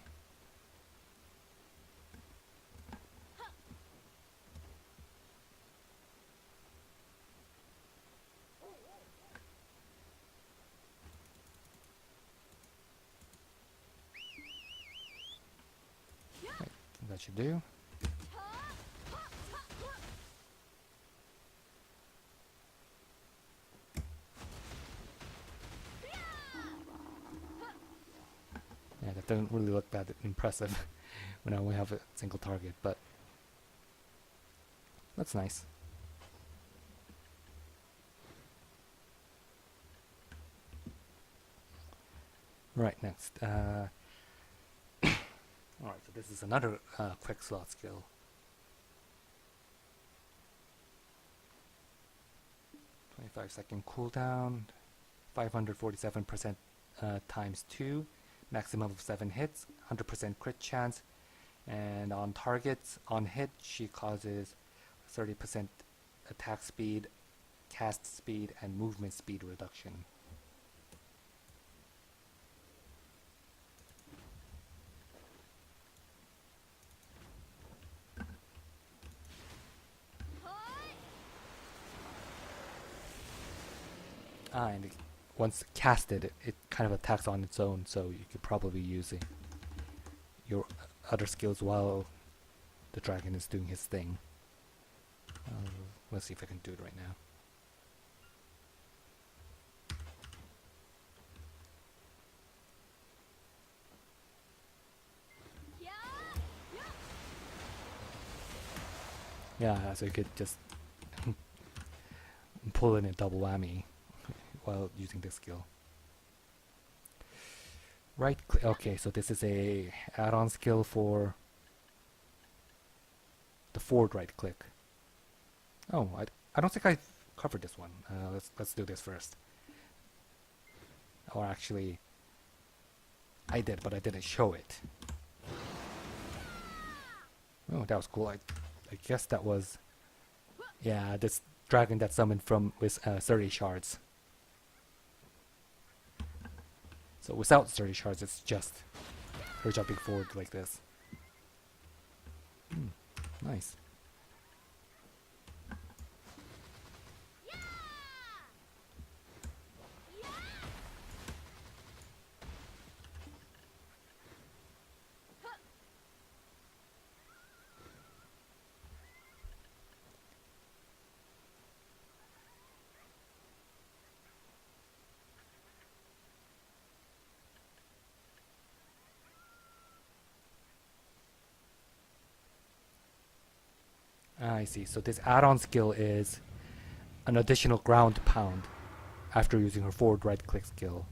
That should do. it doesn't really look that impressive when I only have a single target, but that's nice. Right, next. Alright, so this is another quick slot skill. 25-second cooldown, 547% times 2, maximum of 7 hits, 100% crit chance, and on targets, on hit, she causes 30% attack speed, cast speed, and movement speed reduction. And once casted, it kind of attacks on its own, so you could probably use your other skills while the dragon is doing his thing. Let's see if I can do it right now. Yeah, so you could just pull in a double whammy while using this skill. Right click. Okay, so this is a add-on skill for the forward right click. Oh, I don't think I covered this one. Let's do this first. Or actually, I did, but I didn't show it. Oh, that was cool. I guess that was, yeah, this dragon that summoned from with 30 shards. So without 30 shards, it's just her jumping forward like this. Nice. I see. So this add-on skill is an additional ground pound after using her forward right click skill.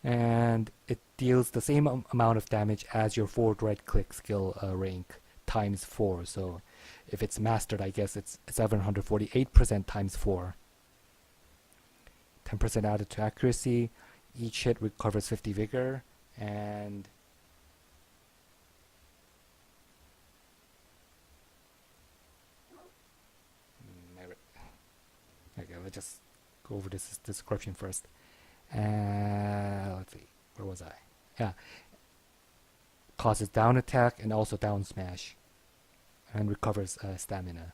And it deals the same amount of damage as your forward right click skill rank times 4. So if it's mastered, I guess it's 748% times 4. 10% added to accuracy. Each hit recovers 50 vigor, and okay, let's just go over this description first. Let's see, where was I? Yeah, causes down attack and also down smash, and recovers stamina.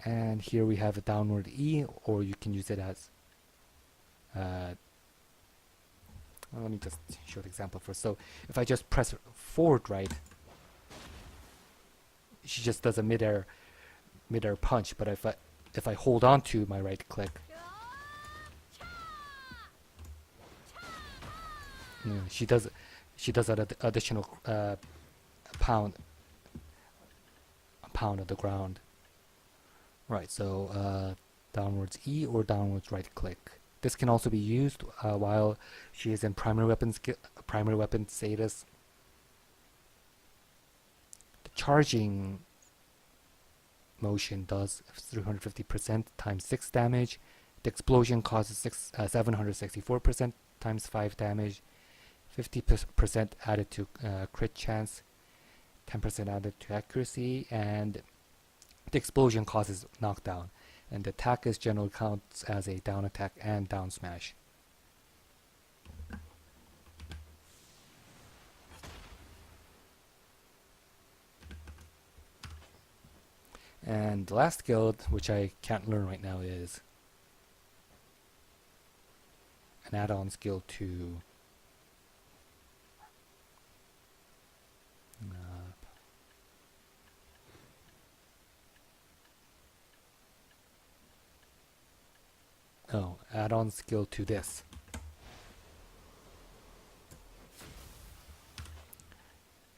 And here we have a downward E, or you can use it as well, let me just show the example first. So if I just press forward right, she just does a midair punch. But if I hold on to my right click, she does an additional pound of the ground. Right. So downwards E or downwards right click. This can also be used while she is in primary weapon status. The charging motion does 350% times 6 damage. The explosion causes 764% times 5 damage. 50% added to crit chance. 10% added to accuracy, and the explosion causes knockdown. And the attack is generally counts as a down attack and down smash. And the last skill, which I can't learn right now, is an add-on skill to add-on skill to this.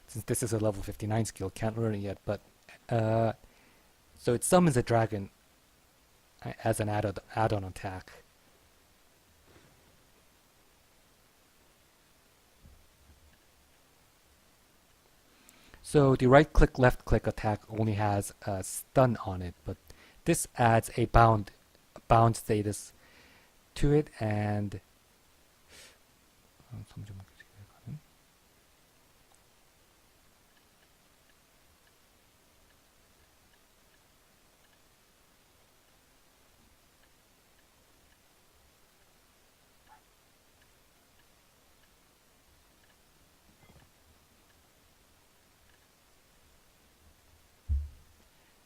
Since this is a level 59 skill, can't learn it yet, but so it summons a dragon as an add-on attack. So the right click, left click attack only has a stun on it, but this adds a bound status to it, and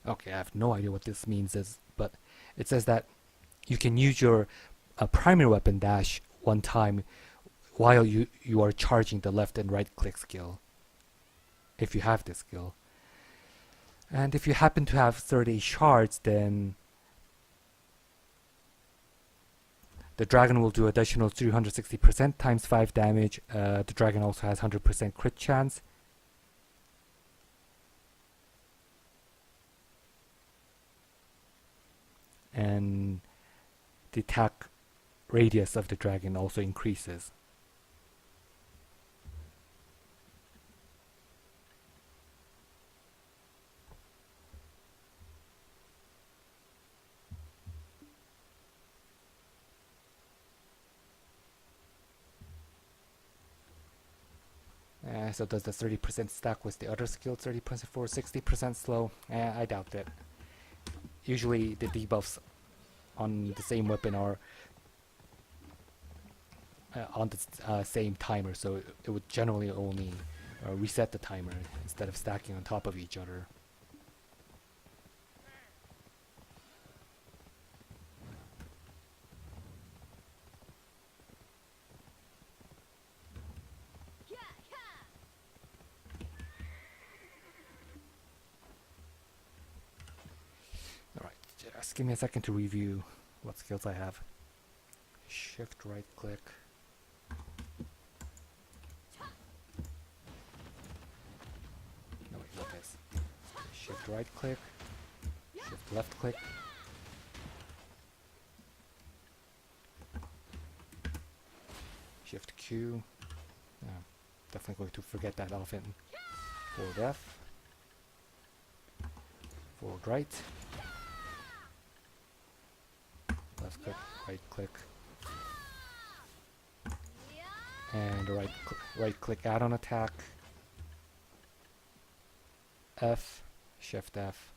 okay, I have no idea what this means, but it says that you can use your primary weapon dash one time while you are charging the left and right click skill, if you have this skill. And if you happen to have 30 shards, then the dragon will do additional 360% times 5 damage. The dragon also has 100% crit chance. And the attack radius of the dragon also increases. So does the 30% stack with the other skill 30% for 60% slow? I doubt that. Usually the debuffs on the same weapon are on the same timer, so it would generally only reset the timer instead of stacking on top of each other. Alright, just give me a second to review what skills I have. Shift right click. No, wait, not this. Shift right click. Shift left click. Shift Q. Definitely going to forget that often. Forward F. Forward right. Left click, right click. And right click add-on attack. F, Shift F.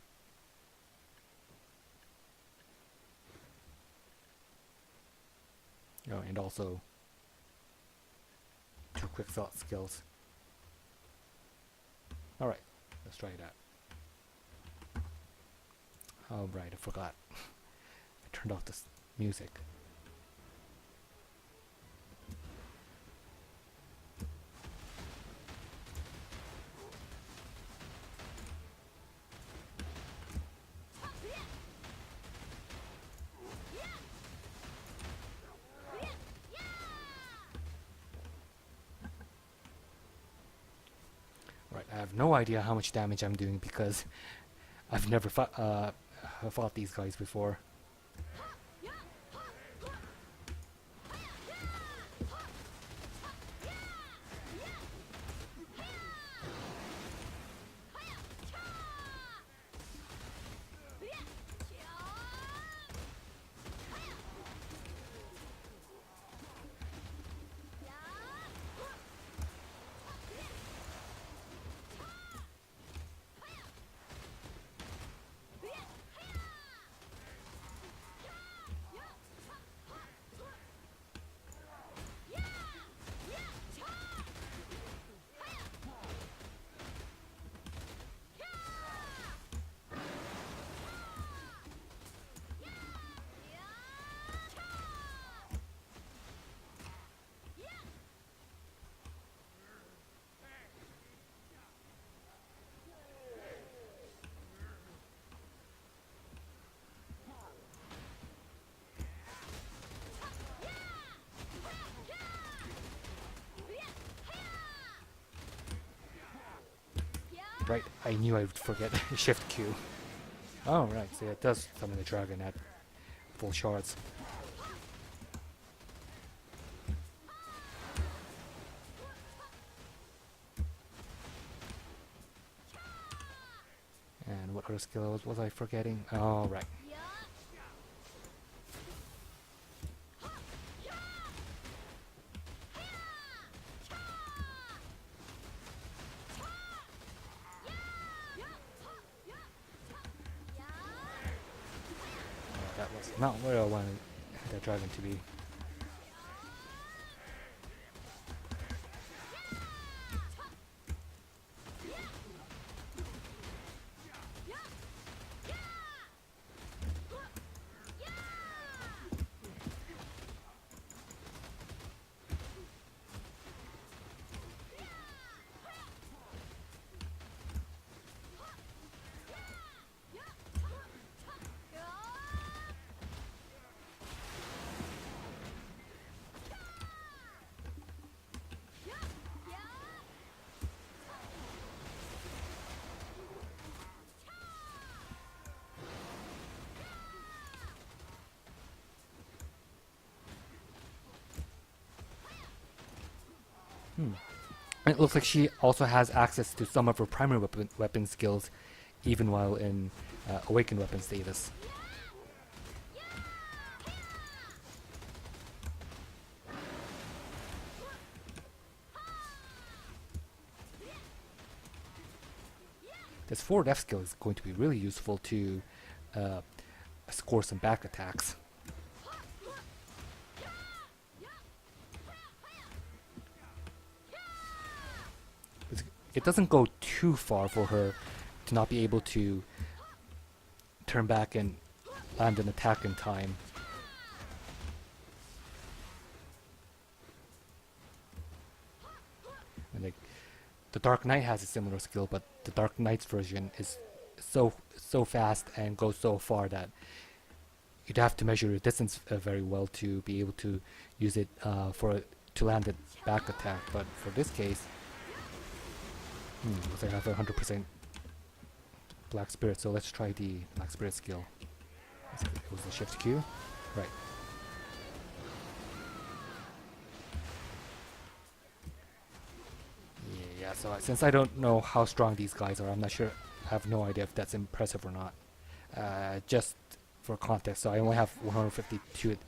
Oh, and also 2 quick thought skills. Alright, let's try that. Alright, I forgot. I turned off this music. Right, I have no idea how much damage I'm doing because I've never fought these guys before. right. I knew I would forget Shift Q. Oh, right. So it does summon the dragon at full shards. And what other skill was I forgetting? Oh, right. That was not where I wanted that dragon to be. It looks like she also has access to some of her primary weapon skills, even while in awakened weapon status. This forward F skill is going to be really useful to score some back attacks. It doesn't go too far for her to not be able to turn back and land an attack in time. And the Dark Knight has a similar skill, but the Dark Knight's version is so fast and goes so far that you'd have to measure your distance very well to be able to use it to land a back attack. But for this case, looks like I have 100% Black Spirit, so let's try the Black Spirit skill. It was the Shift Q? Right. Yeah, so since I don't know how strong these guys are, I'm not sure, I have no idea if that's impressive or not. Just for context, so I only have 152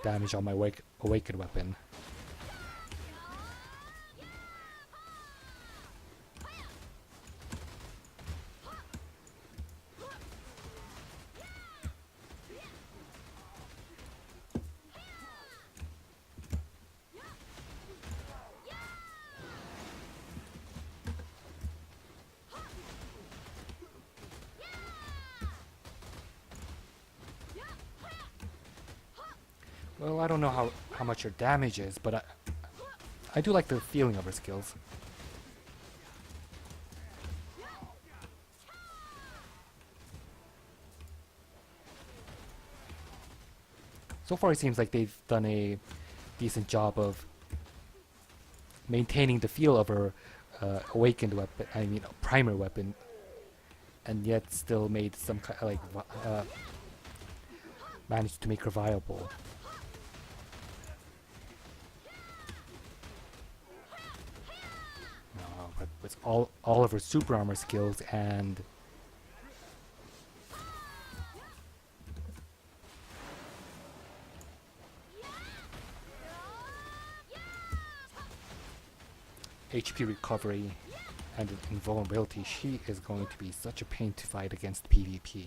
damage on my awakened weapon. Well, I don't know how much her damage is, but I do like the feeling of her skills. So far it seems like they've done a decent job of maintaining the feel of her awakened weapon, I mean primer weapon, and yet still made some managed to make her viable. But with all of her super armor skills and HP recovery and invulnerability, she is going to be such a pain to fight against PvP.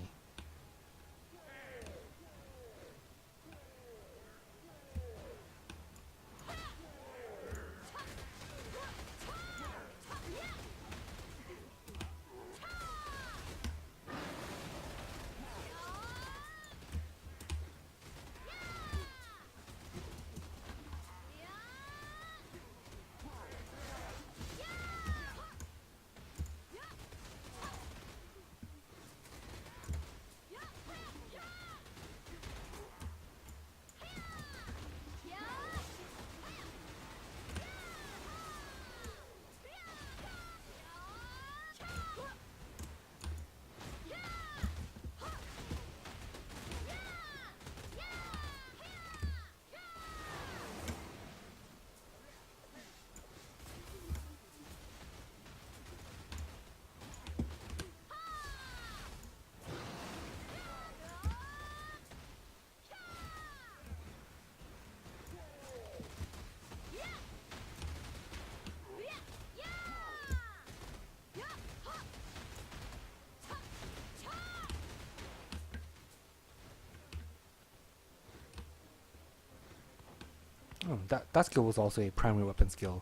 Oh, that skill was also a primary weapon skill.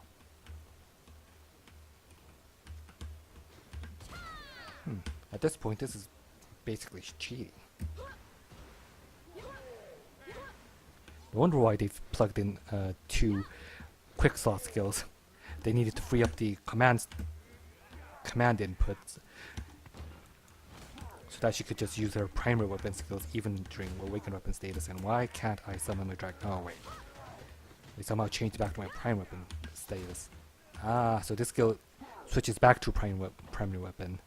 At this point, this is basically cheating. No wonder why they've plugged in 2 quick slot skills. They needed to free up the command inputs so that she could just use her primary weapon skills even during awakened weapon status. And why can't I summon my dragon? Oh wait, they somehow changed back to my primary weapon status. Ah, so this skill switches back to primary weapon.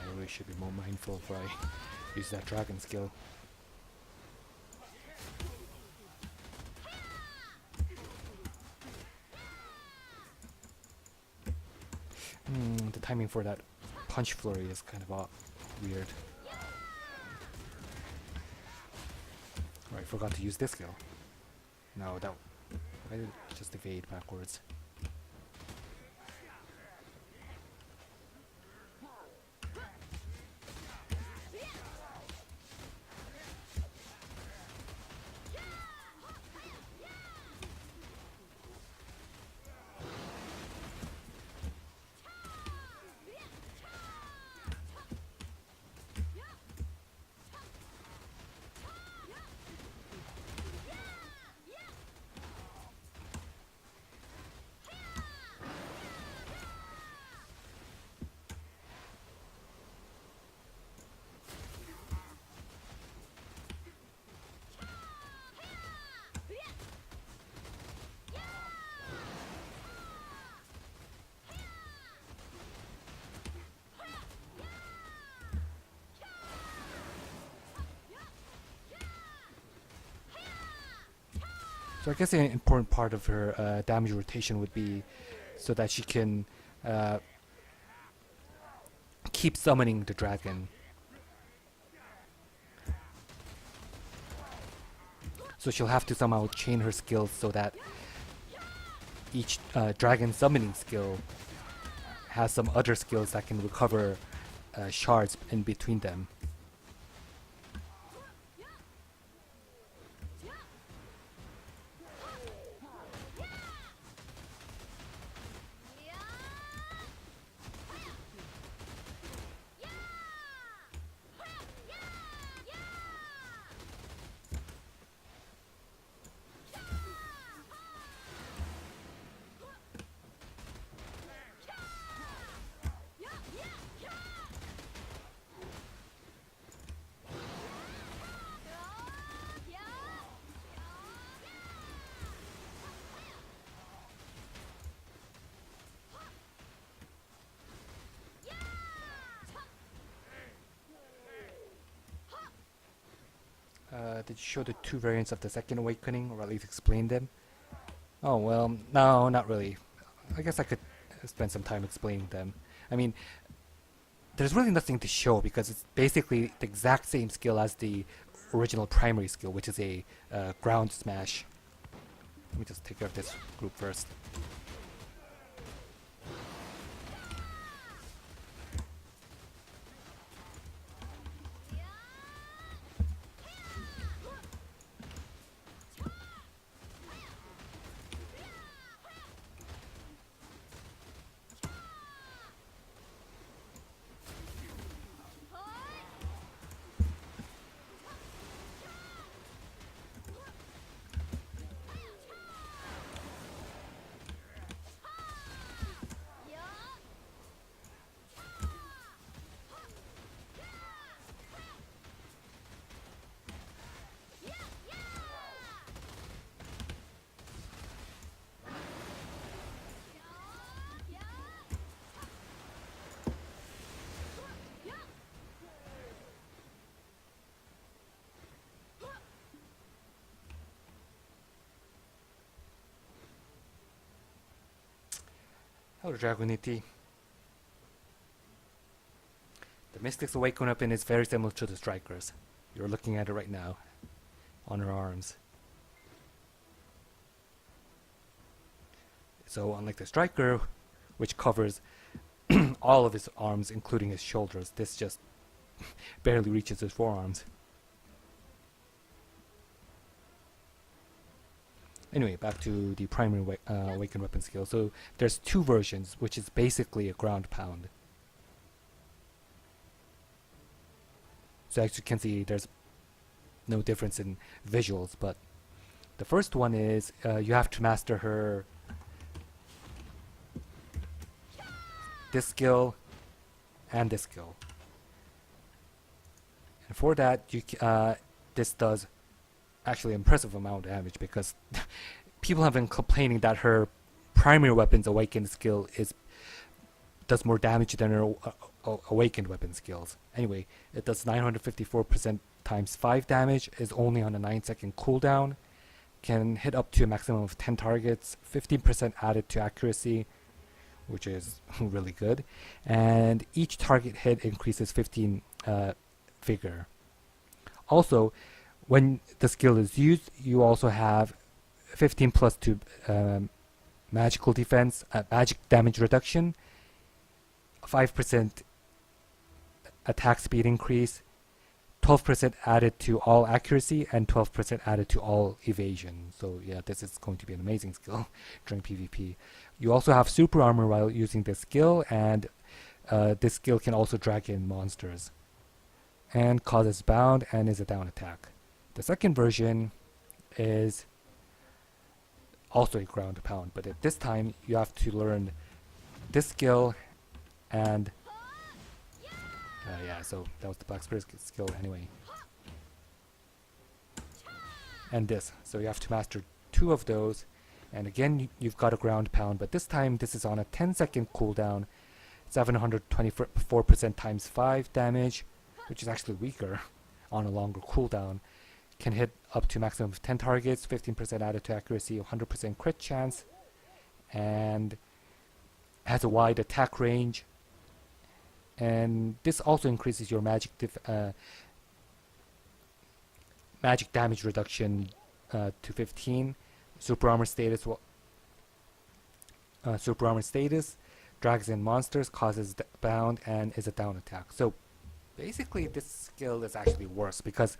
I really should be more mindful if I use that dragon skill. The timing for that punch flurry is kind of weird. Right, forgot to use this skill. No, I did just evade backwards. So I guess an important part of her damage rotation would be so that she can keep summoning the dragon. So she'll have to somehow chain her skills so that each dragon summoning skill has some other skills that can recover shards in between them. Did you show the 2 variants of the second awakening, or at least explain them? Oh, well, no, not really. I guess I could spend some time explaining them. I mean, there's really nothing to show because it's basically the exact same skill as the original primary skill, which is a ground smash. Let me just take care of this group first. Hello, Dragonity. The Mystic's Awakened weapon is very similar to the Striker's. You're looking at it right now on her arms. So unlike the Striker, which covers all of his arms including his shoulders, this just barely reaches his forearms. Anyway, back to the primary awakened weapon skill. So there's two versions, which is basically a ground pound. So as you can see, there's no difference in visuals, but the first one is you have to master her this skill and this skill. And for that, this does actually impressive amount of damage, because people have been complaining that her primary weapon's awakened skill does more damage than her awakened weapon skills. Anyway, it does 954% times 5 damage, is only on a 9-second cooldown, can hit up to a maximum of 10 targets, 15% added to accuracy, which is really good, and each target hit increases 15 vigor. Also, when the skill is used, you also have 15 plus to magical defense, magic damage reduction, 5% attack speed increase, 12% added to all accuracy, and 12% added to all evasion. So yeah, this is going to be an amazing skill during PvP. You also have super armor while using this skill, and this skill can also drag in monsters, and causes bound and is a down attack. The second version is also a ground pound, but at this time you have to learn this skill and yeah, so that was the Black Spirit skill anyway. And this, so you have to master 2 of those, and again you've got a ground pound, but this time this is on a 10-second cooldown, 724% times 5 damage, which is actually weaker on a longer cooldown. Can hit up to maximum of 10 targets, 15% added to accuracy, 100% crit chance, and has a wide attack range. And this also increases your magic damage reduction to 15. Super armor status drags in monsters, causes bound, and is a down attack. So basically this skill is actually worse because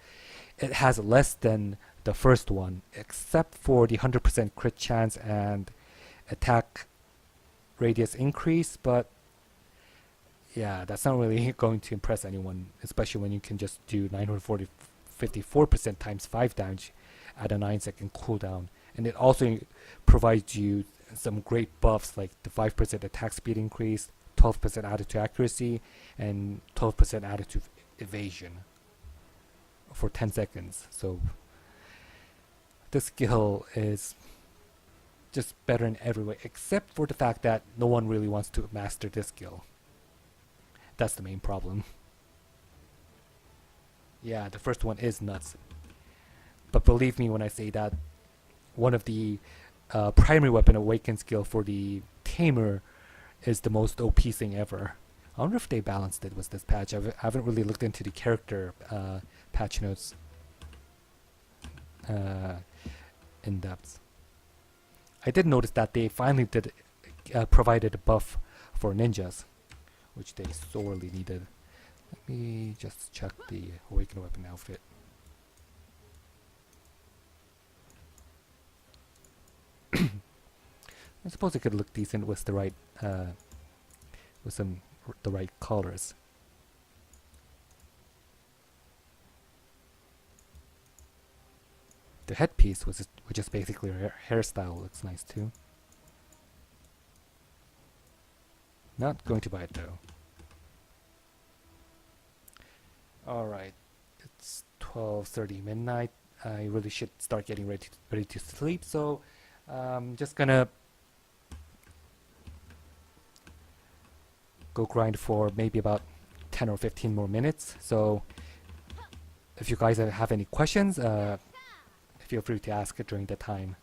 it has less than the first one, except for the 100% crit chance and attack radius increase, but yeah, that's not really going to impress anyone, especially when you can just do 954% times 5 damage at a 9-second cooldown. And it also provides you some great buffs like the 5% attack speed increase, 12% added to accuracy, and 12% added to evasion for 10 seconds. So this skill is just better in every way, except for the fact that no one really wants to master this skill. That's the main problem. Yeah, the first one is nuts. But believe me when I say that one of the primary weapon awakened skill for the Tamer is the most OP thing ever. I wonder if they balanced it with this patch. I haven't really looked into the character patch notes in depth. I did notice that they finally provided a buff for ninjas, which they sorely needed. Let me just check the awakened weapon outfit. I suppose it could look decent with the right the right colors. The headpiece, which is basically her hairstyle, looks nice too. Not going to buy it though. Alright, it's 12:30 midnight. I really should start getting ready to sleep, so just gonna go grind for maybe about 10 or 15 more minutes. So if you guys have any questions, feel free to ask it during the time.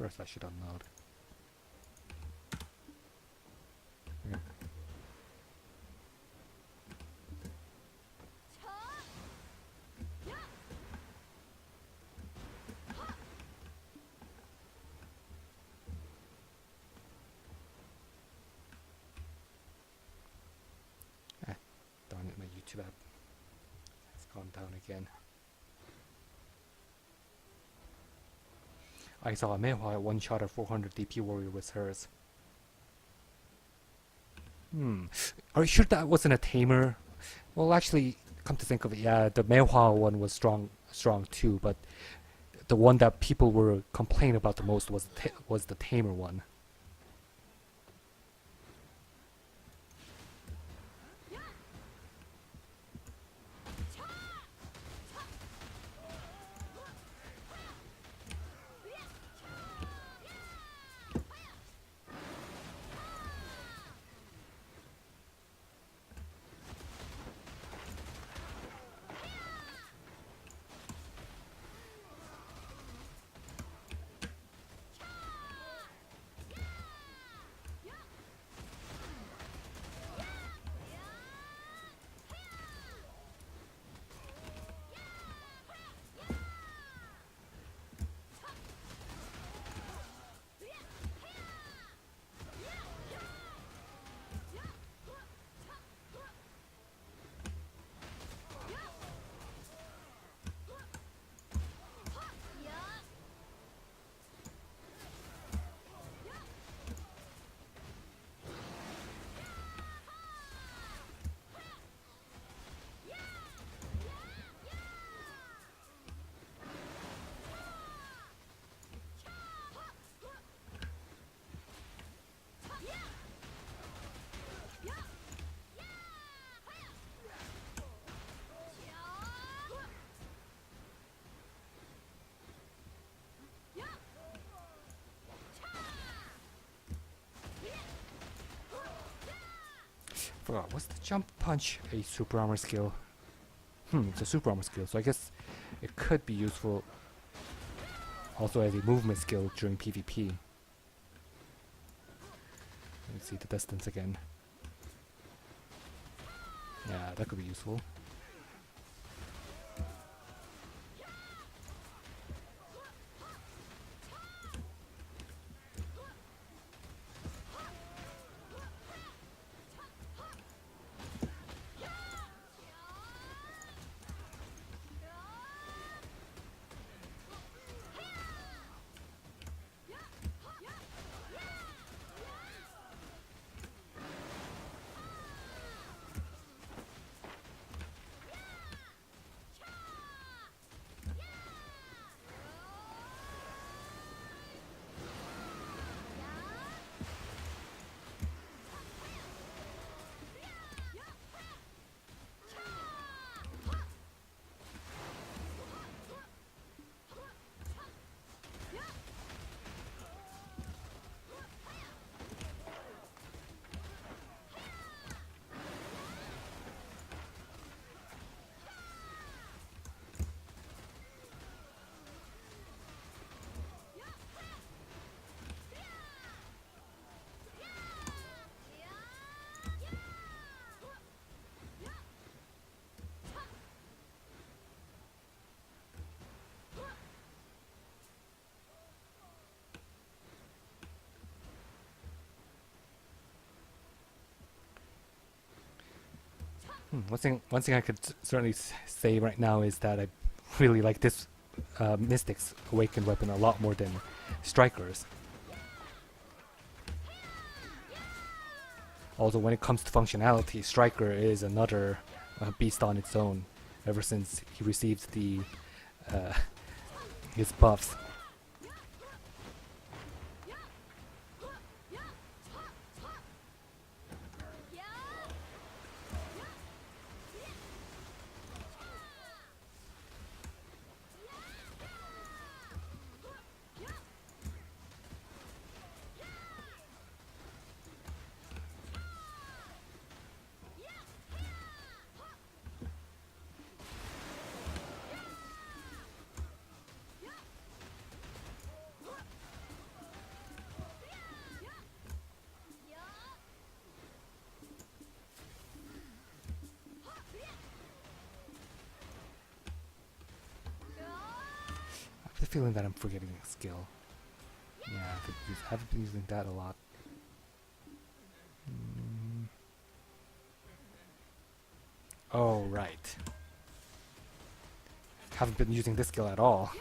First, I should unload. Yeah. Darn it, my YouTube app has gone down again. I saw a Mehua one-shot a 400 DP warrior with hers. Are you sure that wasn't a tamer? Well, actually, come to think of it, yeah, the Mehua one was strong too, but the one that people were complaining about the most was the tamer one. Forgot, was the jump punch a super armor skill? It's a super armor skill, so I guess it could be useful also as a movement skill during PvP. Let's see the distance again. Yeah, that could be useful. One thing I could certainly say right now is that I really like this Mystic's Awakened weapon a lot more than Striker's. Also, when it comes to functionality, Striker is another beast on its own. Ever since he received the his buffs. the feeling that I'm forgetting a skill. Yeah, I've been using that a lot. Oh, right. Haven't been using this skill at all.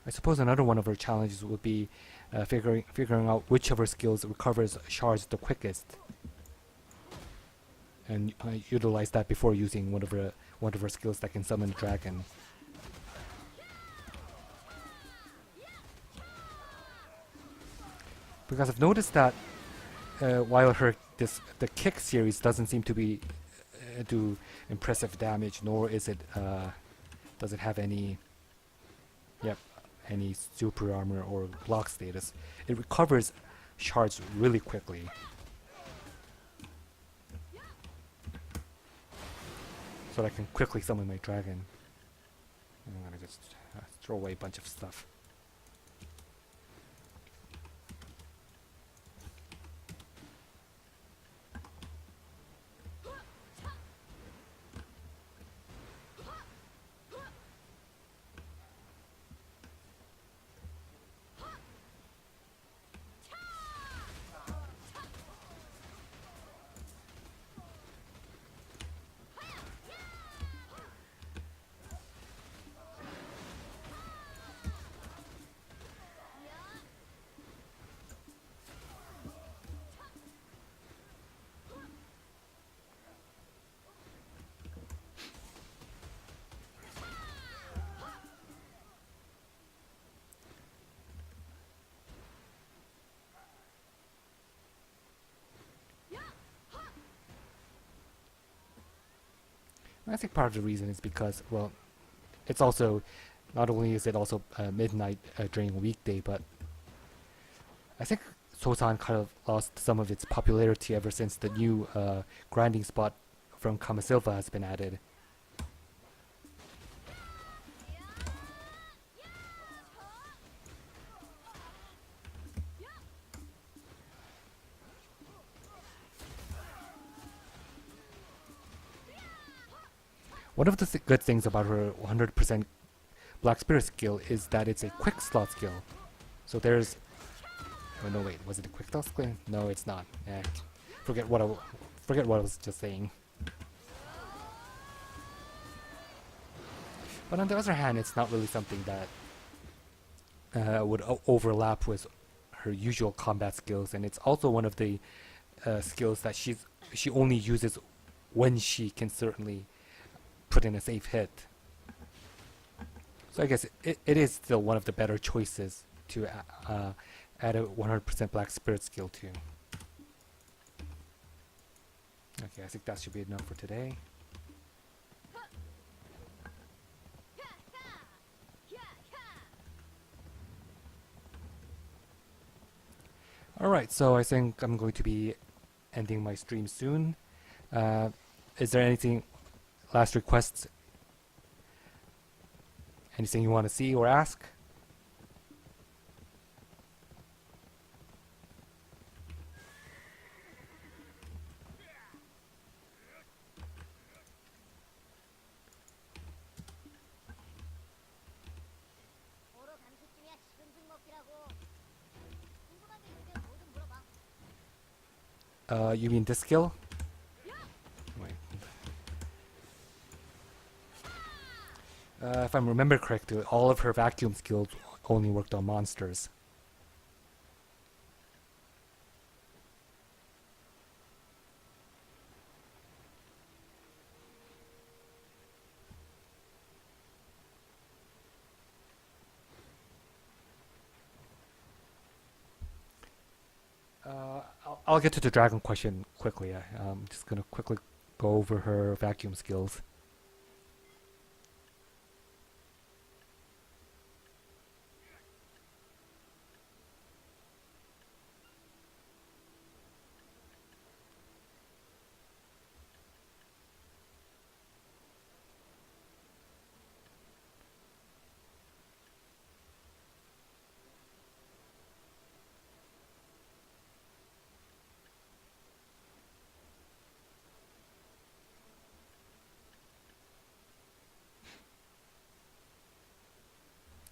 I suppose another one of her challenges would be figuring out which of her skills recovers shards the quickest, and utilize that before using one of her skills that can summon a dragon. Because I've noticed that while the kick series doesn't seem to be do impressive damage, nor is it does it have any any super armor or block status, it recovers shards really quickly. So that I can quickly summon my dragon. I'm gonna just throw away a bunch of stuff. I think part of the reason is because, well, it's also, not only is it also midnight during a weekday, but I think Sosan kind of lost some of its popularity ever since the new grinding spot from Kamasilva has been added. One of the good things about her 100% Black Spirit skill is that it's a quick slot skill. So there's... Oh no, wait, was it a quick slot skill? No, it's not. Forget what I was just saying. But on the other hand, it's not really something that would overlap with her usual combat skills, and it's also one of the skills that she only uses when she can certainly put in a safe hit. So I guess it is still one of the better choices to add a 100% Black Spirit skill to. Okay, I think that should be enough for today. Alright, so I think I'm going to be ending my stream soon. Is there anything, last requests? Anything you want to see or ask? You mean this skill? Wait. If I remember correctly, all of her vacuum skills only worked on monsters. I'll get to the dragon question quickly. I'm just gonna quickly go over her vacuum skills.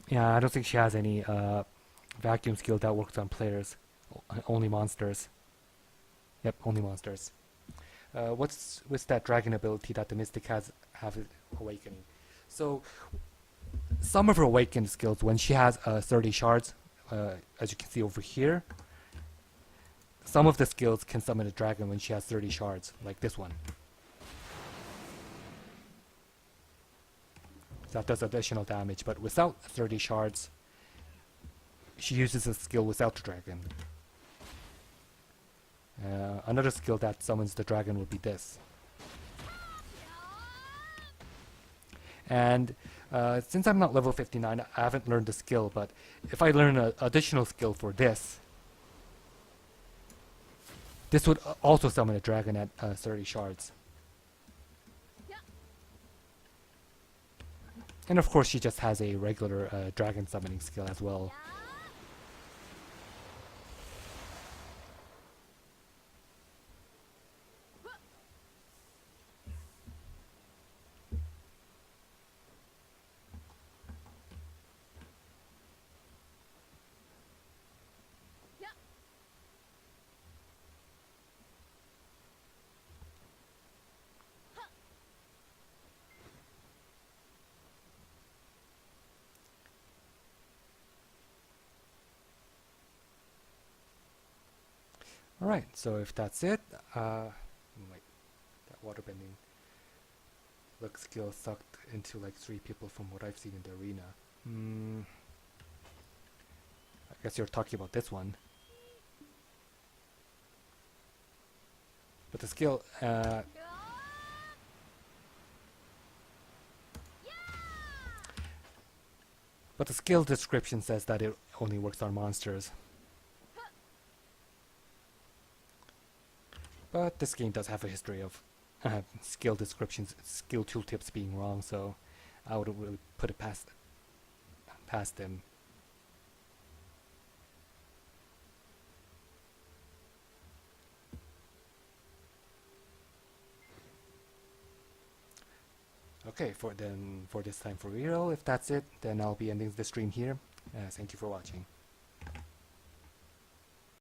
Yeah, I don't think she has any vacuum skill that works on players. Only monsters. Yep, only monsters. What's with that dragon ability that the Mystic have awakening? So some of her awakened skills, when she has 30 shards, as you can see over here, some of the skills can summon a dragon when she has 30 shards, like this one. That does additional damage, but without 30 shards, she uses a skill without the dragon. Another skill that summons the dragon would be this. And since I'm not level 59, I haven't learned the skill, but if I learn an additional skill for this, this would also summon a dragon at 30 shards. And of course she just has a regular dragon summoning skill as well. Alright, so if that's it, wait, that waterbending look skill sucked into like 3 people from what I've seen in the arena. I guess you're talking about this one. But the skill, but the skill description says that it only works on monsters. But this game does have a history of skill descriptions, skill tooltips being wrong, so I wouldn't really put it past them. Okay, for this time for real, if that's it, then I'll be ending the stream here. Thank you for watching.